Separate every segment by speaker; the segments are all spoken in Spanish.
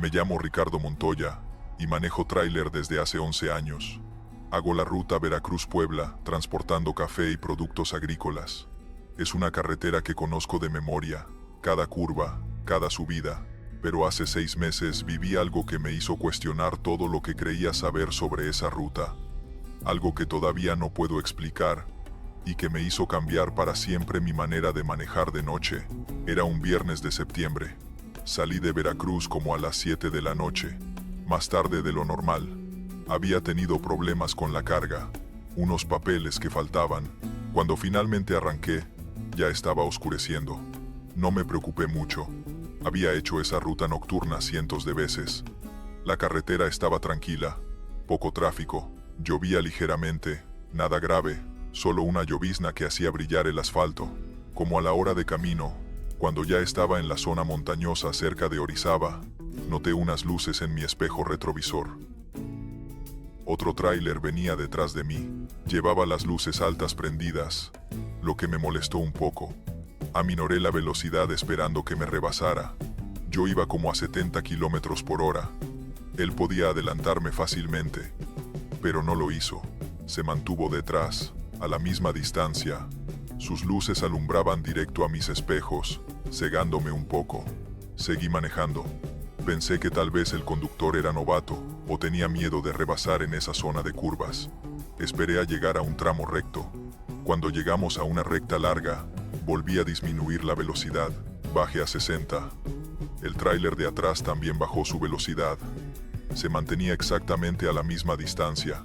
Speaker 1: Me llamo Ricardo Montoya y manejo tráiler desde hace 11 años. Hago la ruta Veracruz-Puebla, transportando café y productos agrícolas. Es una carretera que conozco de memoria, cada curva, cada subida, pero hace 6 meses viví algo que me hizo cuestionar todo lo que creía saber sobre esa ruta. Algo que todavía no puedo explicar y que me hizo cambiar para siempre mi manera de manejar de noche. Era un viernes de septiembre. Salí de Veracruz como a las 7 de la noche, más tarde de lo normal. Había tenido problemas con la carga, unos papeles que faltaban. Cuando finalmente arranqué, ya estaba oscureciendo. No me preocupé mucho. Había hecho esa ruta nocturna cientos de veces. La carretera estaba tranquila, poco tráfico, llovía ligeramente, nada grave, solo una llovizna que hacía brillar el asfalto. Como a la hora de camino, cuando ya estaba en la zona montañosa cerca de Orizaba, noté unas luces en mi espejo retrovisor. Otro tráiler venía detrás de mí. Llevaba las luces altas prendidas, lo que me molestó un poco. Aminoré la velocidad esperando que me rebasara. Yo iba como a 70 kilómetros por hora. Él podía adelantarme fácilmente, pero no lo hizo. Se mantuvo detrás, a la misma distancia. Sus luces alumbraban directo a mis espejos, cegándome un poco. Seguí manejando. Pensé que tal vez el conductor era novato o tenía miedo de rebasar en esa zona de curvas. Esperé a llegar a un tramo recto. Cuando llegamos a una recta larga, volví a disminuir la velocidad. Bajé a 60. El tráiler de atrás también bajó su velocidad. Se mantenía exactamente a la misma distancia,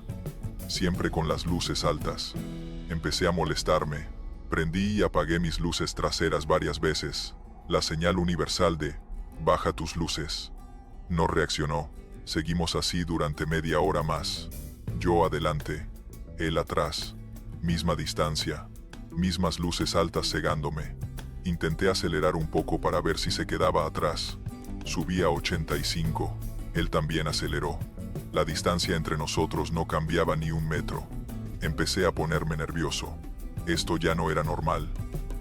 Speaker 1: siempre con las luces altas. Empecé a molestarme. Prendí y apagué mis luces traseras varias veces. La señal universal de «baja tus luces». No reaccionó. Seguimos así durante media hora más. Yo adelante, él atrás. Misma distancia, mismas luces altas cegándome. Intenté acelerar un poco para ver si se quedaba atrás. Subí a 85. Él también aceleró. La distancia entre nosotros no cambiaba ni un metro. Empecé a ponerme nervioso. Esto ya no era normal.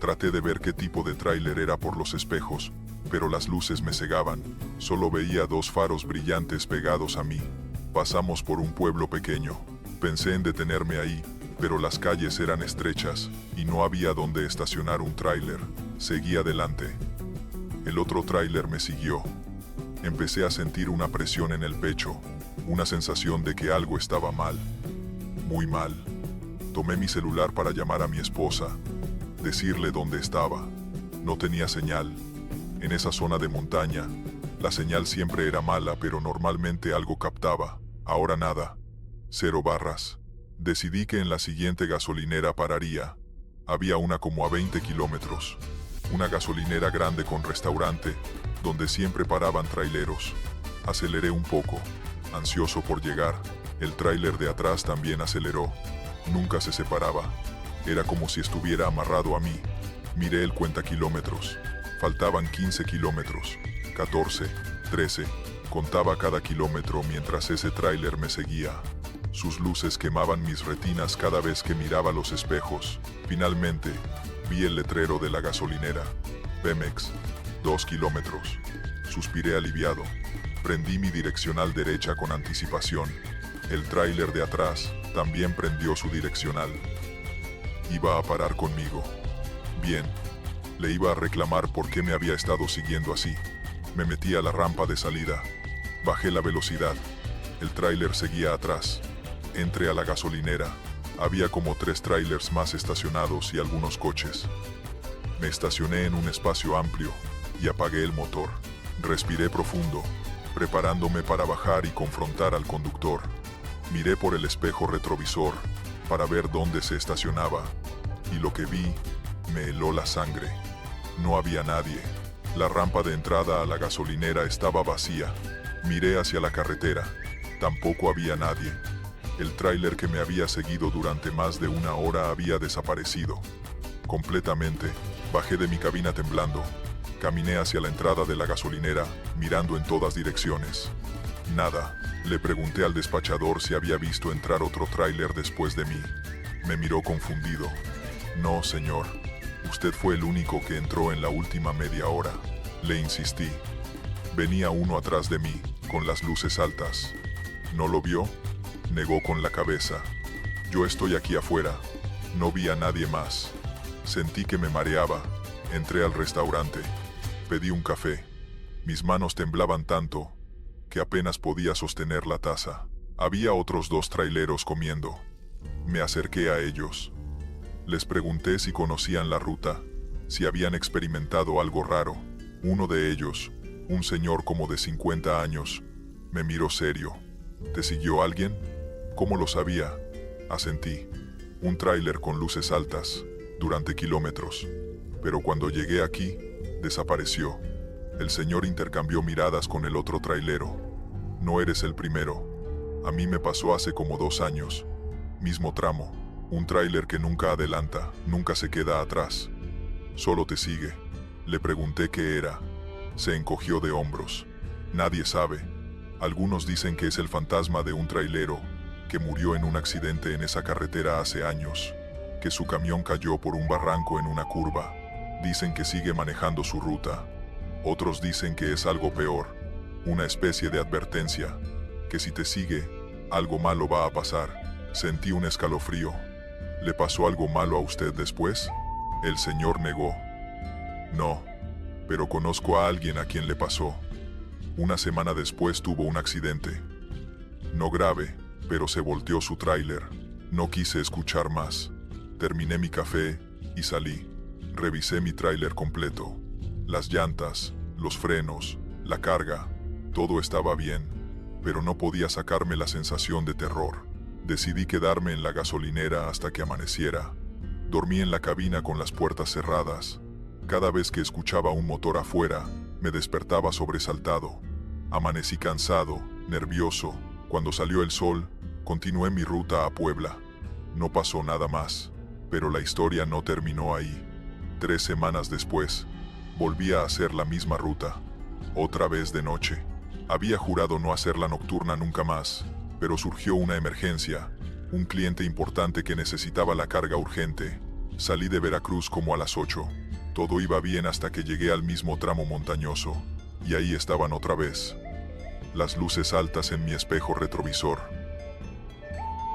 Speaker 1: Traté de ver qué tipo de tráiler era por los espejos, pero las luces me cegaban. Solo veía 2 faros brillantes pegados a mí. Pasamos por un pueblo pequeño. Pensé en detenerme ahí, pero las calles eran estrechas y no había donde estacionar un tráiler. Seguí adelante. El otro tráiler me siguió. Empecé a sentir una presión en el pecho, una sensación de que algo estaba mal. Muy mal. Tomé mi celular para llamar a mi esposa, decirle dónde estaba. No tenía señal. En esa zona de montaña, la señal siempre era mala, pero normalmente algo captaba. Ahora nada. 0 barras. Decidí que en la siguiente gasolinera pararía. Había una como a 20 kilómetros. Una gasolinera grande con restaurante, donde siempre paraban traileros. Aceleré un poco, ansioso por llegar. El tráiler de atrás también aceleró. Nunca se separaba. Era como si estuviera amarrado a mí. Miré el cuentakilómetros. Faltaban 15 kilómetros. 14, 13. Contaba cada kilómetro mientras ese tráiler me seguía. Sus luces quemaban mis retinas cada vez que miraba los espejos. Finalmente, vi el letrero de la gasolinera. Pemex, 2 kilómetros. Suspiré aliviado. Prendí mi direccional derecha con anticipación. El tráiler de atrás también prendió su direccional. Iba a parar conmigo. Bien. Le iba a reclamar por qué me había estado siguiendo así. Me metí a la rampa de salida. Bajé la velocidad. El tráiler seguía atrás. Entré a la gasolinera. Había como 3 tráilers más estacionados y algunos coches. Me estacioné en un espacio amplio y apagué el motor. Respiré profundo, preparándome para bajar y confrontar al conductor. Miré por el espejo retrovisor para ver dónde se estacionaba, y lo que vi me heló la sangre. No había nadie. La rampa de entrada a la gasolinera estaba vacía. Miré hacia la carretera. Tampoco había nadie. El tráiler que me había seguido durante más de 1 hora había desaparecido. Completamente, bajé de mi cabina temblando. Caminé hacia la entrada de la gasolinera, mirando en todas direcciones. Nada. Le pregunté al despachador si había visto entrar otro tráiler después de mí. Me miró confundido. No, señor. Usted fue el único que entró en la última media hora. Le insistí. Venía uno atrás de mí, con las luces altas. ¿No lo vio? Negó con la cabeza. Yo estoy aquí afuera. No vi a nadie más. Sentí que me mareaba. Entré al restaurante. Pedí un café. Mis manos temblaban tanto que apenas podía sostener la taza. Había otros 2 traileros comiendo. Me acerqué a ellos. Les pregunté si conocían la ruta, si habían experimentado algo raro. Uno de ellos, un señor como de 50 años, me miró serio. ¿Te siguió alguien? ¿Cómo lo sabía? Asentí. Un tráiler con luces altas, durante kilómetros. Pero cuando llegué aquí, desapareció. El señor intercambió miradas con el otro trailero. No eres el primero. A mí me pasó hace como 2 años. Mismo tramo. Un tráiler que nunca adelanta, nunca se queda atrás. Solo te sigue. Le pregunté qué era. Se encogió de hombros. Nadie sabe. Algunos dicen que es el fantasma de un trailero que murió en un accidente en esa carretera hace años, que su camión cayó por un barranco en una curva. Dicen que sigue manejando su ruta. Otros dicen que es algo peor, una especie de advertencia, que si te sigue, algo malo va a pasar. Sentí un escalofrío. ¿Le pasó algo malo a usted después? El señor negó. No, pero conozco a alguien a quien le pasó. Una semana después tuvo un accidente. No grave, pero se volteó su tráiler. No quise escuchar más. Terminé mi café y salí. Revisé mi tráiler completo. Las llantas, los frenos, la carga, todo estaba bien, pero no podía sacarme la sensación de terror. Decidí quedarme en la gasolinera hasta que amaneciera. Dormí en la cabina con las puertas cerradas. Cada vez que escuchaba un motor afuera, me despertaba sobresaltado. Amanecí cansado, nervioso. Cuando salió el sol, continué mi ruta a Puebla. No pasó nada más, pero la historia no terminó ahí. 3 semanas después, volví a hacer la misma ruta, otra vez de noche. Había jurado no hacerla nocturna nunca más, pero surgió una emergencia, un cliente importante que necesitaba la carga urgente. Salí de Veracruz como a las 8. Todo iba bien hasta que llegué al mismo tramo montañoso, y ahí estaban otra vez. Las luces altas en mi espejo retrovisor.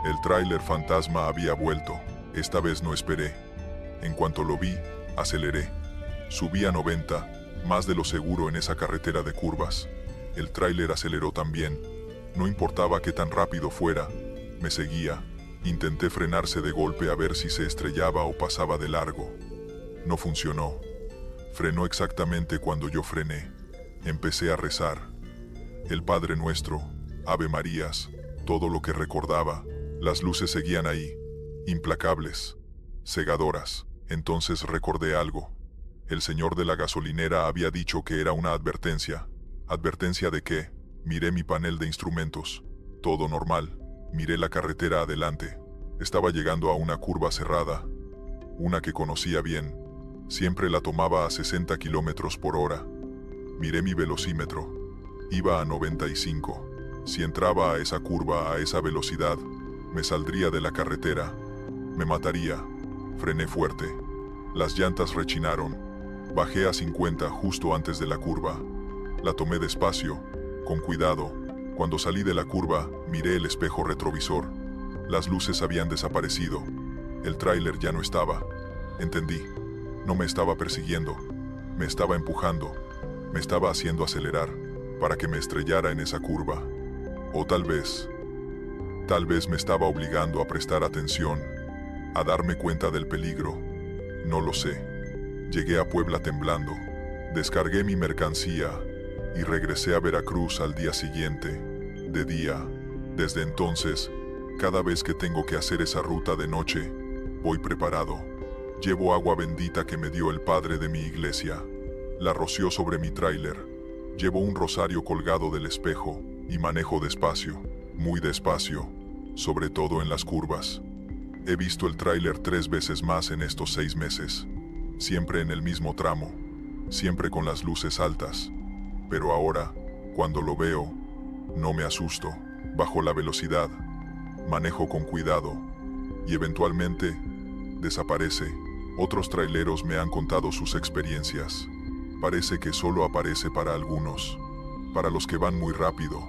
Speaker 1: El tráiler fantasma había vuelto. Esta vez no esperé. En cuanto lo vi, aceleré. Subí a 90, más de lo seguro en esa carretera de curvas. El tráiler aceleró también. No importaba qué tan rápido fuera, me seguía. Intenté frenarse de golpe a ver si se estrellaba o pasaba de largo. No funcionó. Frenó exactamente cuando yo frené. Empecé a rezar. El Padre Nuestro, Ave Marías, todo lo que recordaba. Las luces seguían ahí, implacables, cegadoras. Entonces recordé algo. El señor de la gasolinera había dicho que era una advertencia. ¿Advertencia de qué? Miré mi panel de instrumentos. Todo normal. Miré la carretera adelante. Estaba llegando a una curva cerrada. Una que conocía bien. Siempre la tomaba a 60 kilómetros por hora. Miré mi velocímetro. Iba a 95. Si entraba a esa curva a esa velocidad, me saldría de la carretera. Me mataría. Frené fuerte. Las llantas rechinaron. Bajé a 50 justo antes de la curva. La tomé despacio, con cuidado. Cuando salí de la curva, miré el espejo retrovisor. Las luces habían desaparecido. El tráiler ya no estaba. Entendí. No me estaba persiguiendo. Me estaba empujando. Me estaba haciendo acelerar, para que me estrellara en esa curva. O tal vez me estaba obligando a prestar atención, a darme cuenta del peligro. No lo sé. Llegué a Puebla temblando. Descargué mi mercancía y regresé a Veracruz al día siguiente, de día. Desde entonces, cada vez que tengo que hacer esa ruta de noche, voy preparado. Llevo agua bendita que me dio el padre de mi iglesia. La roció sobre mi tráiler. Llevo un rosario colgado del espejo y manejo despacio, muy despacio, sobre todo en las curvas. He visto el tráiler 3 veces más en estos 6 meses. Siempre en el mismo tramo, siempre con las luces altas. Pero ahora, cuando lo veo, no me asusto, bajo la velocidad, manejo con cuidado, y eventualmente, desaparece. Otros traileros me han contado sus experiencias. Parece que solo aparece para algunos. para los que van muy rápido,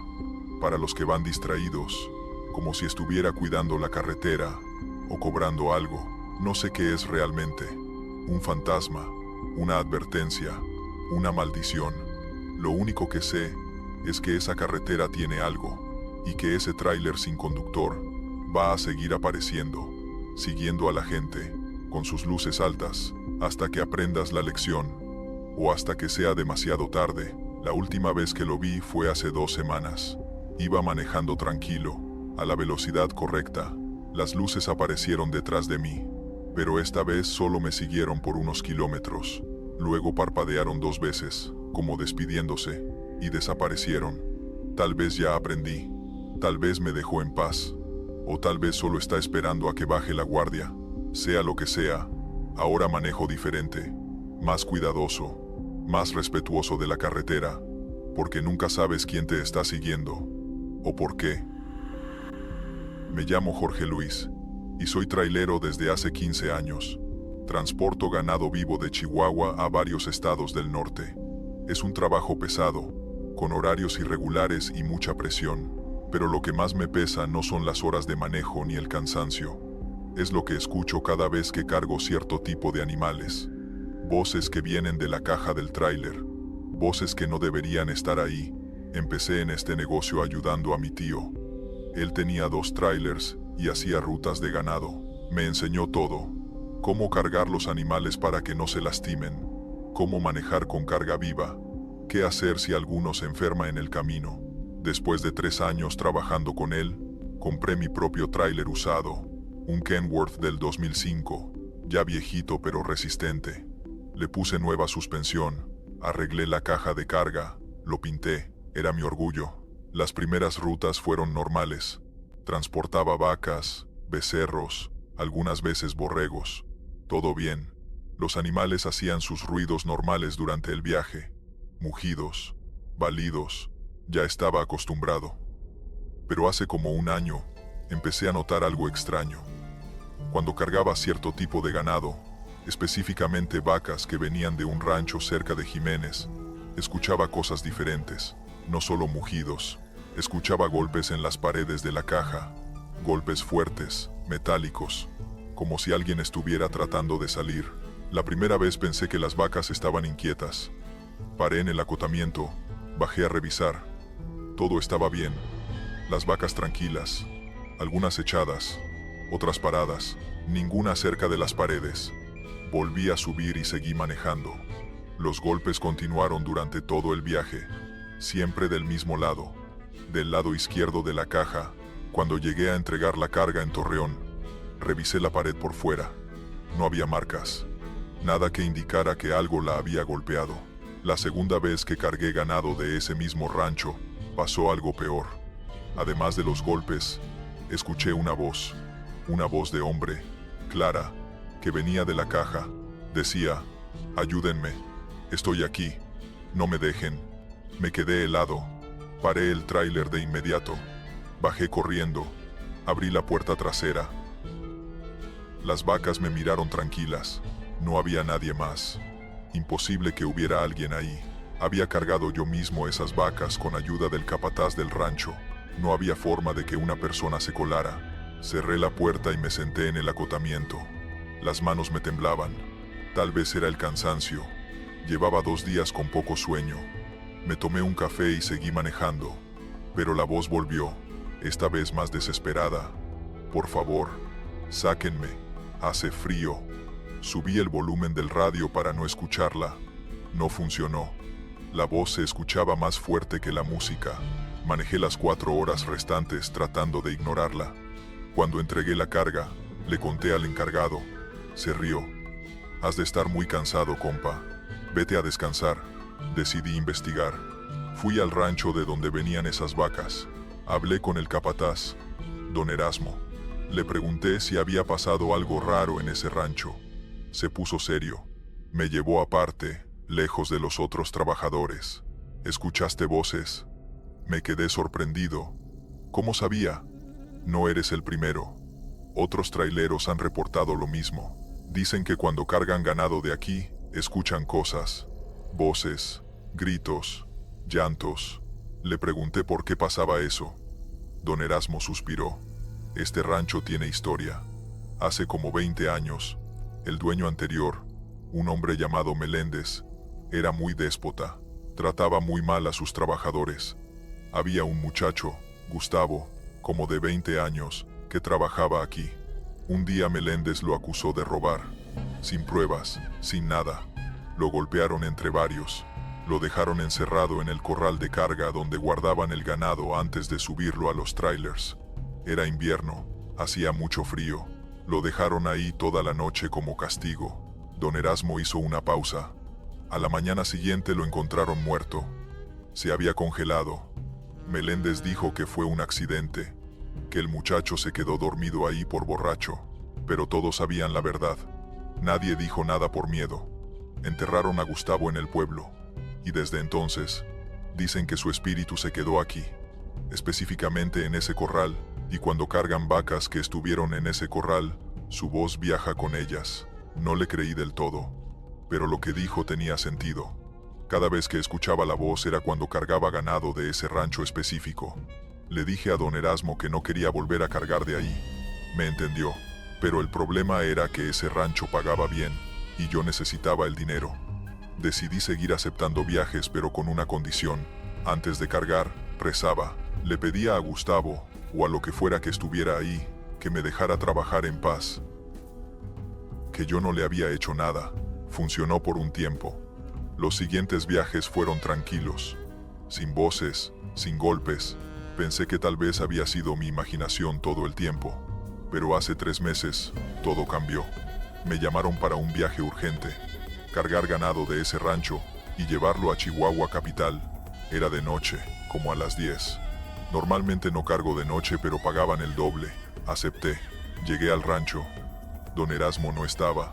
Speaker 1: para los que van distraídos, como si estuviera cuidando la carretera o cobrando algo. No sé qué es realmente, un fantasma, una advertencia, una maldición. Lo único que sé es que esa carretera tiene algo y que ese tráiler sin conductor va a seguir apareciendo, siguiendo a la gente, con sus luces altas, hasta que aprendas la lección, o hasta que sea demasiado tarde. La última vez que lo vi fue hace 2 semanas. Iba manejando tranquilo, a la velocidad correcta. Las luces aparecieron detrás de mí, pero esta vez solo me siguieron por unos kilómetros. Luego parpadearon 2 veces, como despidiéndose, y desaparecieron. Tal vez ya aprendí, tal vez me dejó en paz, o tal vez solo está esperando a que baje la guardia. Sea lo que sea, ahora manejo diferente, más cuidadoso, más respetuoso de la carretera, porque nunca sabes quién te está siguiendo, o por qué. Me llamo Jorge Luis, y soy trailero desde hace 15 años. Transporto ganado vivo de Chihuahua a varios estados del norte. Es un trabajo pesado, con horarios irregulares y mucha presión, pero lo que más me pesa no son las horas de manejo ni el cansancio. Es lo que escucho cada vez que cargo cierto tipo de animales. Voces que vienen de la caja del tráiler, voces que no deberían estar ahí. Empecé en este negocio ayudando a mi tío. Él tenía 2 tráilers y hacía rutas de ganado. Me enseñó todo: cómo cargar los animales para que no se lastimen, cómo manejar con carga viva, qué hacer si alguno se enferma en el camino. Después de 3 años trabajando con él, compré mi propio tráiler usado, un Kenworth del 2005, ya viejito pero resistente. Le puse nueva suspensión, arreglé la caja de carga, lo pinté, era mi orgullo. Las primeras rutas fueron normales. Transportaba vacas, becerros, algunas veces borregos. Todo bien. Los animales hacían sus ruidos normales durante el viaje. Mugidos, balidos. Ya estaba acostumbrado. Pero hace como 1 año, empecé a notar algo extraño. Cuando cargaba cierto tipo de ganado, específicamente vacas que venían de un rancho cerca de Jiménez, escuchaba cosas diferentes, no solo mugidos. Escuchaba golpes en las paredes de la caja, golpes fuertes, metálicos, como si alguien estuviera tratando de salir. La primera vez pensé que las vacas estaban inquietas. Paré en el acotamiento, bajé a revisar. Todo estaba bien, las vacas tranquilas, algunas echadas, otras paradas, ninguna cerca de las paredes. Volví a subir y seguí manejando. Los golpes continuaron durante todo el viaje, siempre del mismo lado, del lado izquierdo de la caja. Cuando llegué a entregar la carga en Torreón, revisé la pared por fuera. No había marcas, nada que indicara que algo la había golpeado. La segunda vez que cargué ganado de ese mismo rancho, pasó algo peor. Además de los golpes, escuché una voz de hombre, clara, que venía de la caja. Decía: ayúdenme, estoy aquí, no me dejen. Me quedé helado, paré el tráiler de inmediato, bajé corriendo, abrí la puerta trasera. Las vacas me miraron tranquilas, no había nadie más. Imposible que hubiera alguien ahí. Había cargado yo mismo esas vacas con ayuda del capataz del rancho. No había forma de que una persona se colara. Cerré la puerta y me senté en el acotamiento. Las manos me temblaban. Tal vez era el cansancio. Llevaba 2 días con poco sueño. Me tomé un café y seguí manejando. Pero la voz volvió, esta vez más desesperada. Por favor, sáquenme, hace frío. Subí el volumen del radio para no escucharla. No funcionó. La voz se escuchaba más fuerte que la música. Manejé las 4 horas restantes tratando de ignorarla. Cuando entregué la carga, le conté al encargado. Se rió. Has de estar muy cansado, compa. Vete a descansar. Decidí investigar. Fui al rancho de donde venían esas vacas. Hablé con el capataz, don Erasmo. Le pregunté si había pasado algo raro en ese rancho. Se puso serio. Me llevó aparte, lejos de los otros trabajadores. ¿Escuchaste voces? Me quedé sorprendido. ¿Cómo sabía? No eres el primero. Otros traileros han reportado lo mismo. Dicen que cuando cargan ganado de aquí, escuchan cosas. Voces, gritos, llantos. Le pregunté por qué pasaba eso. Don Erasmo suspiró. Este rancho tiene historia. Hace como 20 años, el dueño anterior, un hombre llamado Meléndez, era muy déspota. Trataba muy mal a sus trabajadores. Había un muchacho, Gustavo, como de 20 años, que trabajaba aquí. Un día Meléndez lo acusó de robar. Sin pruebas, sin nada. Lo golpearon entre varios. Lo dejaron encerrado en el corral de carga donde guardaban el ganado antes de subirlo a los trailers. Era invierno, hacía mucho frío. Lo dejaron ahí toda la noche como castigo. Don Erasmo hizo una pausa. A la mañana siguiente lo encontraron muerto. Se había congelado. Meléndez dijo que fue un accidente, que el muchacho se quedó dormido ahí por borracho, pero todos sabían la verdad. Nadie dijo nada por miedo. Enterraron a Gustavo en el pueblo, y desde entonces, dicen que su espíritu se quedó aquí, específicamente en ese corral, y cuando cargan vacas que estuvieron en ese corral, su voz viaja con ellas. No le creí del todo, pero lo que dijo tenía sentido. Cada vez que escuchaba la voz era cuando cargaba ganado de ese rancho específico. Le dije a don Erasmo que no quería volver a cargar de ahí. Me entendió, pero el problema era que ese rancho pagaba bien, y yo necesitaba el dinero. Decidí seguir aceptando viajes, pero con una condición. Antes de cargar, rezaba. Le pedía a Gustavo, o a lo que fuera que estuviera ahí, que me dejara trabajar en paz. Que yo no le había hecho nada. Funcionó por un tiempo. Los siguientes viajes fueron tranquilos, sin voces, sin golpes. Pensé que tal vez había sido mi imaginación todo el tiempo, pero hace 3 meses, todo cambió. Me llamaron para un viaje urgente, cargar ganado de ese rancho y llevarlo a Chihuahua capital. Era de noche, como a las 10. Normalmente no cargo de noche, pero pagaban el doble. Acepté. Llegué al rancho. Don Erasmo no estaba.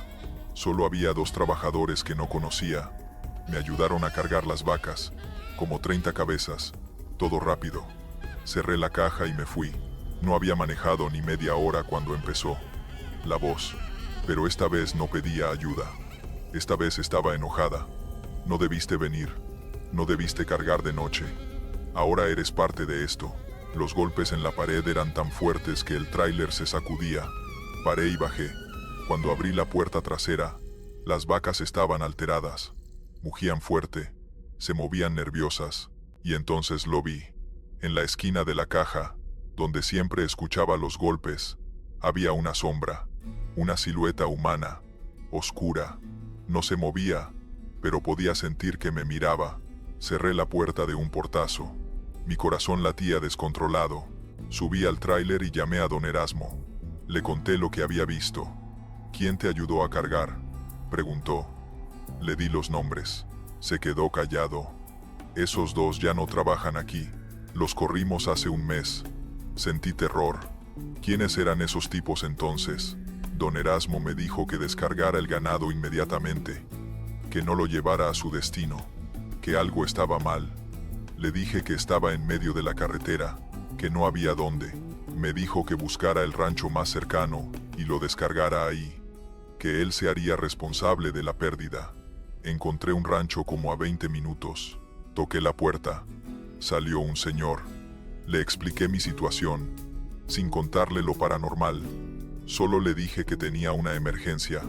Speaker 1: Solo había 2 trabajadores que no conocía. Me ayudaron a cargar las vacas, como 30 cabezas, todo rápido. Cerré la caja y me fui. No había manejado ni media hora cuando empezó la voz, pero esta vez no pedía ayuda. Esta vez estaba enojada. No debiste venir, no debiste cargar de noche. Ahora eres parte de esto. Los golpes en la pared eran tan fuertes que el tráiler se sacudía. Paré y bajé. Cuando abrí la puerta trasera, las vacas estaban alteradas. Mugían fuerte, se movían nerviosas, y entonces lo vi. En la esquina de la caja, donde siempre escuchaba los golpes, había una sombra, una silueta humana, oscura. No se movía, pero podía sentir que me miraba. Cerré la puerta de un portazo. Mi corazón latía descontrolado. Subí al tráiler y llamé a don Erasmo. Le conté lo que había visto. ¿Quién te ayudó a cargar?, preguntó. Le di los nombres. Se quedó callado. Esos 2 ya no trabajan aquí. Los corrimos hace un mes. Sentí terror. ¿Quiénes eran esos tipos entonces? Don Erasmo me dijo que descargara el ganado inmediatamente, que no lo llevara a su destino, que algo estaba mal. Le dije que estaba en medio de la carretera, que no había dónde. Me dijo que buscara el rancho más cercano y lo descargara ahí, que él se haría responsable de la pérdida. Encontré un rancho como a 20 minutos. Toqué la puerta. Salió un señor. Le expliqué mi situación, sin contarle lo paranormal. Solo le dije que tenía una emergencia.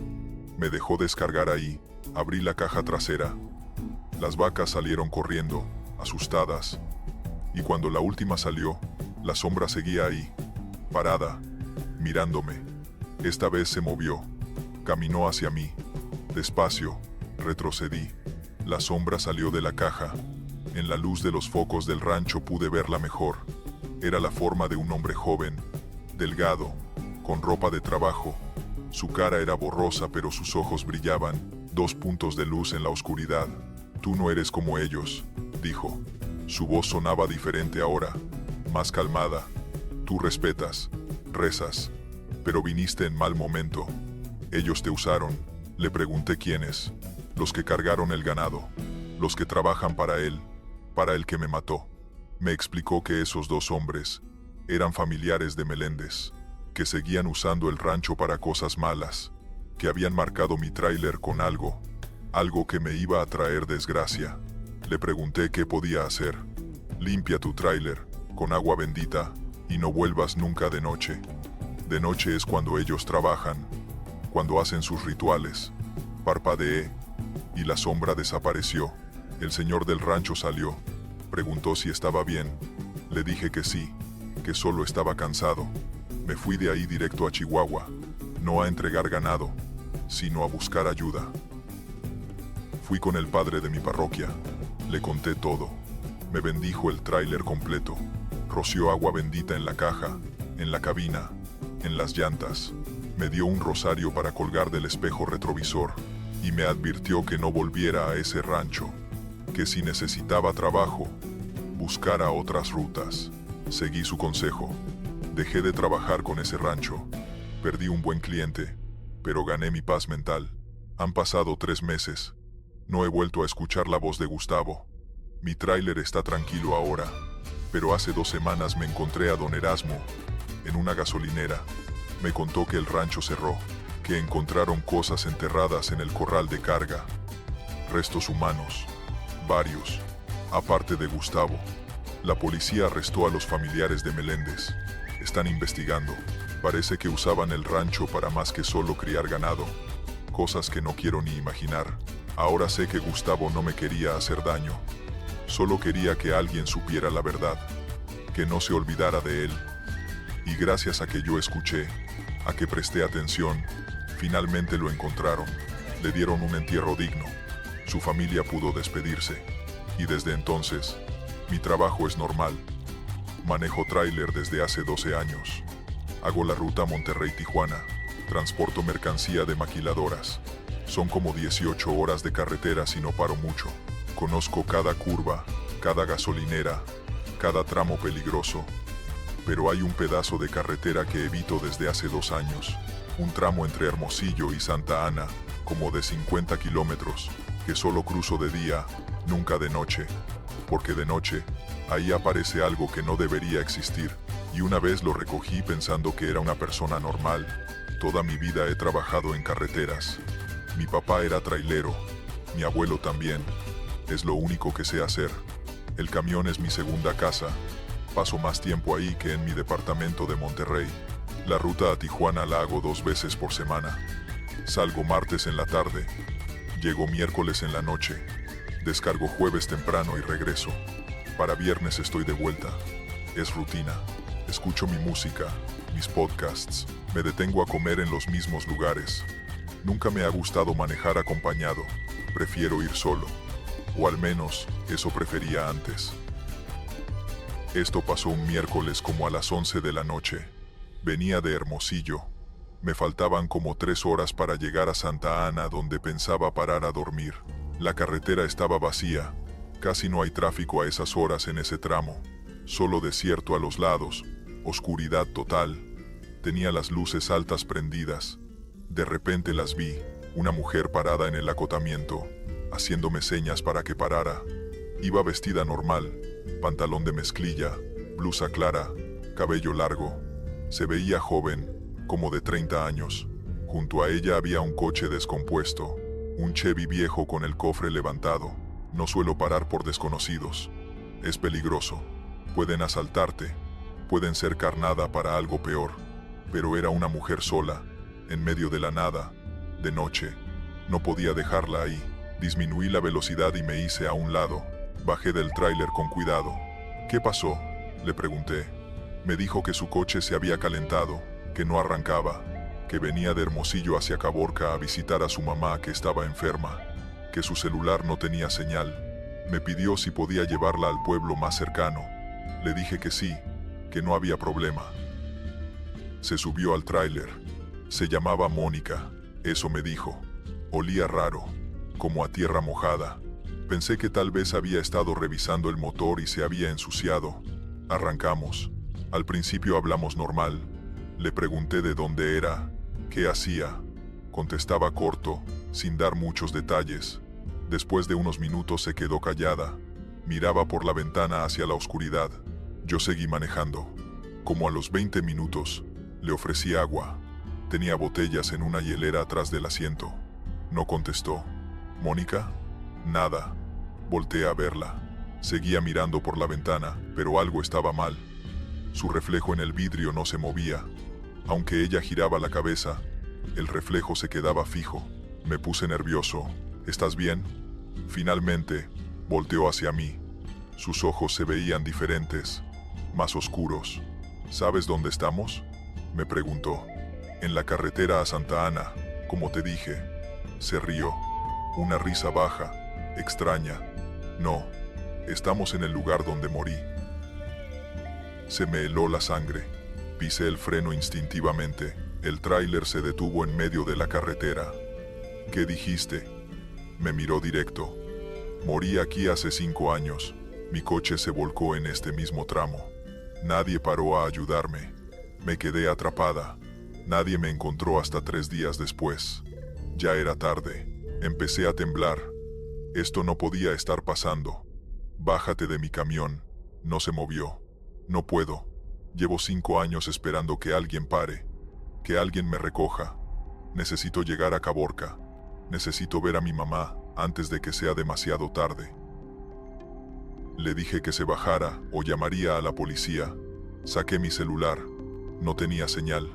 Speaker 1: Me dejó descargar ahí. Abrí la caja trasera. Las vacas salieron corriendo, asustadas. Y cuando la última salió, la sombra seguía ahí, parada, mirándome. Esta vez se movió. Caminó hacia mí. Despacio. Retrocedí. La sombra salió de la caja. En la luz de los focos del rancho pude verla mejor. Era la forma de un hombre joven, delgado, con ropa de trabajo. Su cara era borrosa, pero sus ojos brillaban, 2 puntos de luz en la oscuridad. Tú no eres como ellos, dijo. Su voz sonaba diferente ahora, más calmada. Tú respetas, rezas, pero viniste en mal momento. Ellos te usaron. Le pregunté quiénes. Los que cargaron el ganado, los que trabajan para el que me mató. Me explicó que esos 2 hombres eran familiares de Meléndez, que seguían usando el rancho para cosas malas, que habían marcado mi tráiler con algo que me iba a traer desgracia. Le pregunté qué podía hacer. Limpia tu tráiler con agua bendita y no vuelvas nunca de noche. De noche es cuando ellos trabajan, cuando hacen sus rituales. Parpadeé y la sombra desapareció. El señor del rancho salió. Preguntó si estaba bien. Le dije que sí, que solo estaba cansado. Me fui de ahí directo a Chihuahua, no a entregar ganado, sino a buscar ayuda. Fui con el padre de mi parroquia. Le conté todo. Me bendijo el tráiler completo. Roció agua bendita en la caja, en la cabina, en las llantas. Me dio un rosario para colgar del espejo retrovisor y me advirtió que no volviera a ese rancho, que si necesitaba trabajo, buscara otras rutas. Seguí su consejo. Dejé de trabajar con ese rancho. Perdí un buen cliente, pero gané mi paz mental. Han pasado 3 meses. No he vuelto a escuchar la voz de Gustavo. Mi tráiler está tranquilo ahora, pero hace 2 semanas me encontré a don Erasmo en una gasolinera. Me contó que el rancho cerró, que encontraron cosas enterradas en el corral de carga. Restos humanos, varios, aparte de Gustavo. La policía arrestó a los familiares de Meléndez. Están investigando. Parece que usaban el rancho para más que solo criar ganado. Cosas que no quiero ni imaginar. Ahora sé que Gustavo no me quería hacer daño. Solo quería que alguien supiera la verdad, que no se olvidara de él. Y gracias a que yo escuché, a que presté atención, finalmente lo encontraron. Le dieron un entierro digno. Su familia pudo despedirse. Y desde entonces, mi trabajo es normal. Manejo tráiler desde hace 12 años. Hago la ruta Monterrey-Tijuana. Transporto mercancía de maquiladoras. Son como 18 horas de carretera si no paro mucho. Conozco cada curva, cada gasolinera, cada tramo peligroso. Pero hay un pedazo de carretera que evito desde hace 2 años. Un tramo entre Hermosillo y Santa Ana, como de 50 kilómetros, que solo cruzo de día, nunca de noche. Porque de noche, ahí aparece algo que no debería existir. Y una vez lo recogí pensando que era una persona normal. Toda mi vida he trabajado en carreteras. Mi papá era trailero, mi abuelo también. Es lo único que sé hacer. El camión es mi segunda casa. Paso más tiempo ahí que en mi departamento de Monterrey. La ruta a Tijuana la hago 2 veces por semana. Salgo martes en la tarde. Llego miércoles en la noche. Descargo jueves temprano y regreso. Para viernes estoy de vuelta. Es rutina. Escucho mi música, mis podcasts. Me detengo a comer en los mismos lugares. Nunca me ha gustado manejar acompañado. Prefiero ir solo. O al menos, eso prefería antes. Esto pasó un miércoles como a las 11 de la noche. Venía de Hermosillo. Me faltaban como 3 horas para llegar a Santa Ana, donde pensaba parar a dormir. La carretera estaba vacía. Casi no hay tráfico a esas horas en ese tramo. Solo desierto a los lados. Oscuridad total. Tenía las luces altas prendidas. De repente las vi. Una mujer parada en el acotamiento, haciéndome señas para que parara. Iba vestida normal, pantalón de mezclilla, blusa clara, cabello largo. Se veía joven, como de 30 años. Junto a ella había un coche descompuesto, un Chevy viejo con el cofre levantado. No suelo parar por desconocidos. Es peligroso. Pueden asaltarte, pueden ser carnada para algo peor. Pero era una mujer sola, en medio de la nada, de noche. No podía dejarla ahí. Disminuí la velocidad y me hice a un lado. Bajé del tráiler con cuidado. ¿Qué pasó?, le pregunté. Me dijo que su coche se había calentado, que no arrancaba, que venía de Hermosillo hacia Caborca a visitar a su mamá que estaba enferma, que su celular no tenía señal. Me pidió si podía llevarla al pueblo más cercano. Le dije que sí, que no había problema. Se subió al tráiler. Se llamaba Mónica, eso me dijo. Olía raro, como a tierra mojada. Pensé que tal vez había estado revisando el motor y se había ensuciado. Arrancamos. Al principio hablamos normal. Le pregunté de dónde era, qué hacía. Contestaba corto, sin dar muchos detalles. Después de unos minutos se quedó callada. Miraba por la ventana hacia la oscuridad. Yo seguí manejando. Como a los 20 minutos, le ofrecí agua. Tenía botellas en una hielera atrás del asiento. No contestó. ¿Mónica? Nada. Volteé a verla. Seguía mirando por la ventana, pero algo estaba mal. Su reflejo en el vidrio no se movía. Aunque ella giraba la cabeza, el reflejo se quedaba fijo. Me puse nervioso. ¿Estás bien? Finalmente, volteó hacia mí. Sus ojos se veían diferentes, más oscuros. ¿Sabes dónde estamos?, me preguntó. En la carretera a Santa Ana, como te dije. Se rió. Una risa baja, extraña. No, estamos en el lugar donde morí. Se me heló la sangre. Pisé el freno instintivamente. El tráiler se detuvo en medio de la carretera. ¿Qué dijiste?, me miró directo. Morí aquí hace 5 años. Mi coche se volcó en este mismo tramo. Nadie paró a ayudarme. Me quedé atrapada. Nadie me encontró hasta 3 días después. Ya era tarde. Empecé a temblar. Esto no podía estar pasando. Bájate de mi camión. No se movió. No puedo. Llevo 5 años esperando que alguien pare. Que alguien me recoja. Necesito llegar a Caborca. Necesito ver a mi mamá antes de que sea demasiado tarde. Le dije que se bajara o llamaría a la policía. Saqué mi celular. No tenía señal.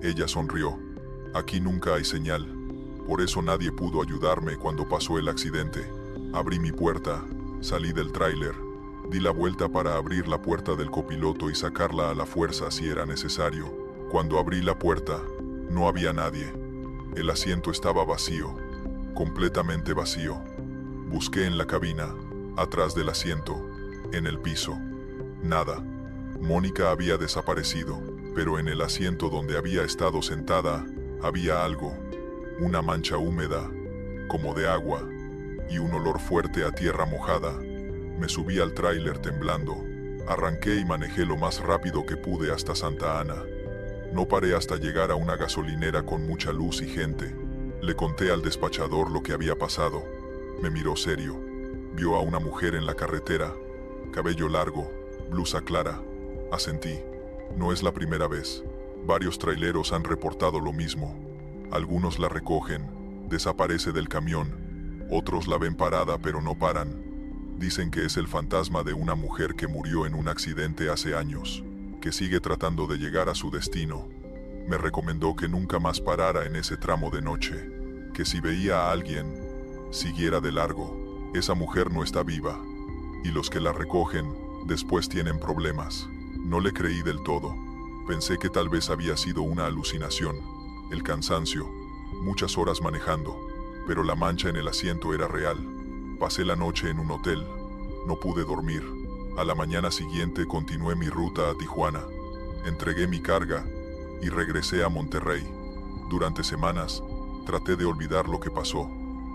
Speaker 1: Ella sonrió. Aquí nunca hay señal. Por eso nadie pudo ayudarme cuando pasó el accidente. Abrí mi puerta, salí del tráiler. Di la vuelta para abrir la puerta del copiloto y sacarla a la fuerza si era necesario. Cuando abrí la puerta, no había nadie. El asiento estaba vacío, completamente vacío. Busqué en la cabina, atrás del asiento, en el piso. Nada. Mónica había desaparecido, pero en el asiento donde había estado sentada, había algo. Una mancha húmeda, como de agua, y un olor fuerte a tierra mojada. Me subí al tráiler temblando. Arranqué y manejé lo más rápido que pude hasta Santa Ana. No paré hasta llegar a una gasolinera con mucha luz y gente. Le conté al despachador lo que había pasado. Me miró serio. Vio a una mujer en la carretera. Cabello largo, blusa clara. Asentí. No es la primera vez. Varios traileros han reportado lo mismo. Algunos la recogen, desaparece del camión. Otros la ven parada pero no paran. Dicen que es el fantasma de una mujer que murió en un accidente hace años, que sigue tratando de llegar a su destino. Me recomendó que nunca más parara en ese tramo de noche, que si veía a alguien, siguiera de largo. Esa mujer no está viva, y los que la recogen, después tienen problemas. No le creí del todo. Pensé que tal vez había sido una alucinación, el cansancio, muchas horas manejando, pero la mancha en el asiento era real. Pasé la noche en un hotel. No pude dormir. A la mañana siguiente continué mi ruta a Tijuana. Entregué mi carga y regresé a Monterrey. Durante semanas, traté de olvidar lo que pasó,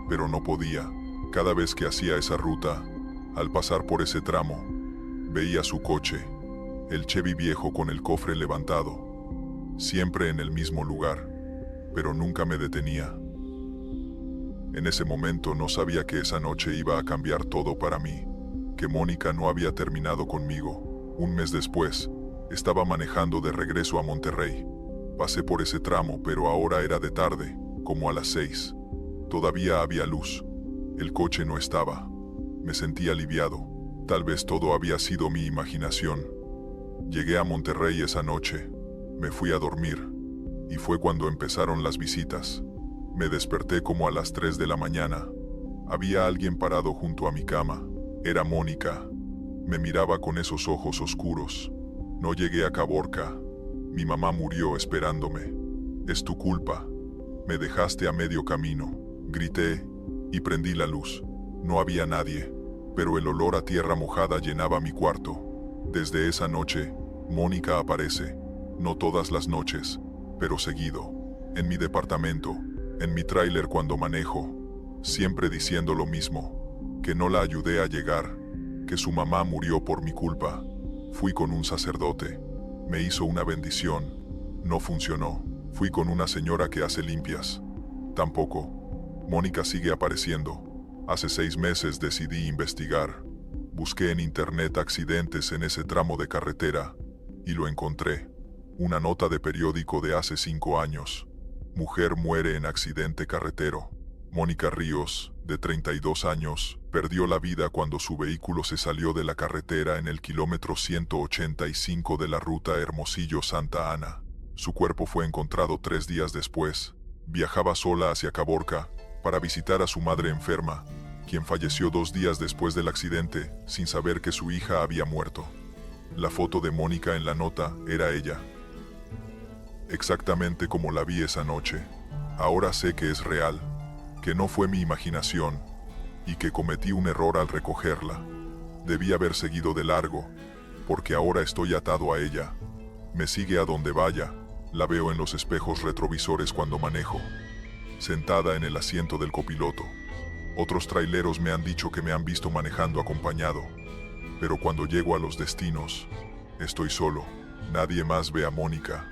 Speaker 1: pero no podía. Cada vez que hacía esa ruta, al pasar por ese tramo, veía su coche, el Chevy viejo con el cofre levantado, siempre en el mismo lugar, pero nunca me detenía. En ese momento no sabía que esa noche iba a cambiar todo para mí, que Mónica no había terminado conmigo. Un mes después, estaba manejando de regreso a Monterrey. Pasé por ese tramo, pero ahora era de tarde, como a las 6. Todavía había luz. El coche no estaba. Me sentí aliviado. Tal vez todo había sido mi imaginación. Llegué a Monterrey esa noche. Me fui a dormir. Y fue cuando empezaron las visitas. Me desperté como a las 3 de la mañana. Había alguien parado junto a mi cama. Era Mónica. Me miraba con esos ojos oscuros. No llegué a Caborca. Mi mamá murió esperándome. Es tu culpa. Me dejaste a medio camino. Grité y prendí la luz. No había nadie, pero el olor a tierra mojada llenaba mi cuarto. Desde esa noche, Mónica aparece. No todas las noches, pero seguido. En mi departamento, en mi tráiler cuando manejo, siempre diciendo lo mismo, que no la ayudé a llegar, que su mamá murió por mi culpa. Fui con un sacerdote, me hizo una bendición, no funcionó. Fui con una señora que hace limpias, tampoco. Mónica sigue apareciendo. Hace 6 meses decidí investigar. Busqué en internet accidentes en ese tramo de carretera, y lo encontré. Una nota de periódico de hace 5 años. Mujer muere en accidente carretero. Mónica Ríos, de 32 años, perdió la vida cuando su vehículo se salió de la carretera en el kilómetro 185 de la ruta Hermosillo-Santa Ana. Su cuerpo fue encontrado 3 días después. Viajaba sola hacia Caborca para visitar a su madre enferma, quien falleció 2 días después del accidente, sin saber que su hija había muerto. La foto de Mónica en la nota era ella. Exactamente como la vi esa noche. Ahora sé que es real, que no fue mi imaginación, y que cometí un error al recogerla. Debí haber seguido de largo, porque ahora estoy atado a ella. Me sigue a donde vaya, la veo en los espejos retrovisores cuando manejo, sentada en el asiento del copiloto. Otros traileros me han dicho que me han visto manejando acompañado, pero cuando llego a los destinos, estoy solo. Nadie más ve a Mónica,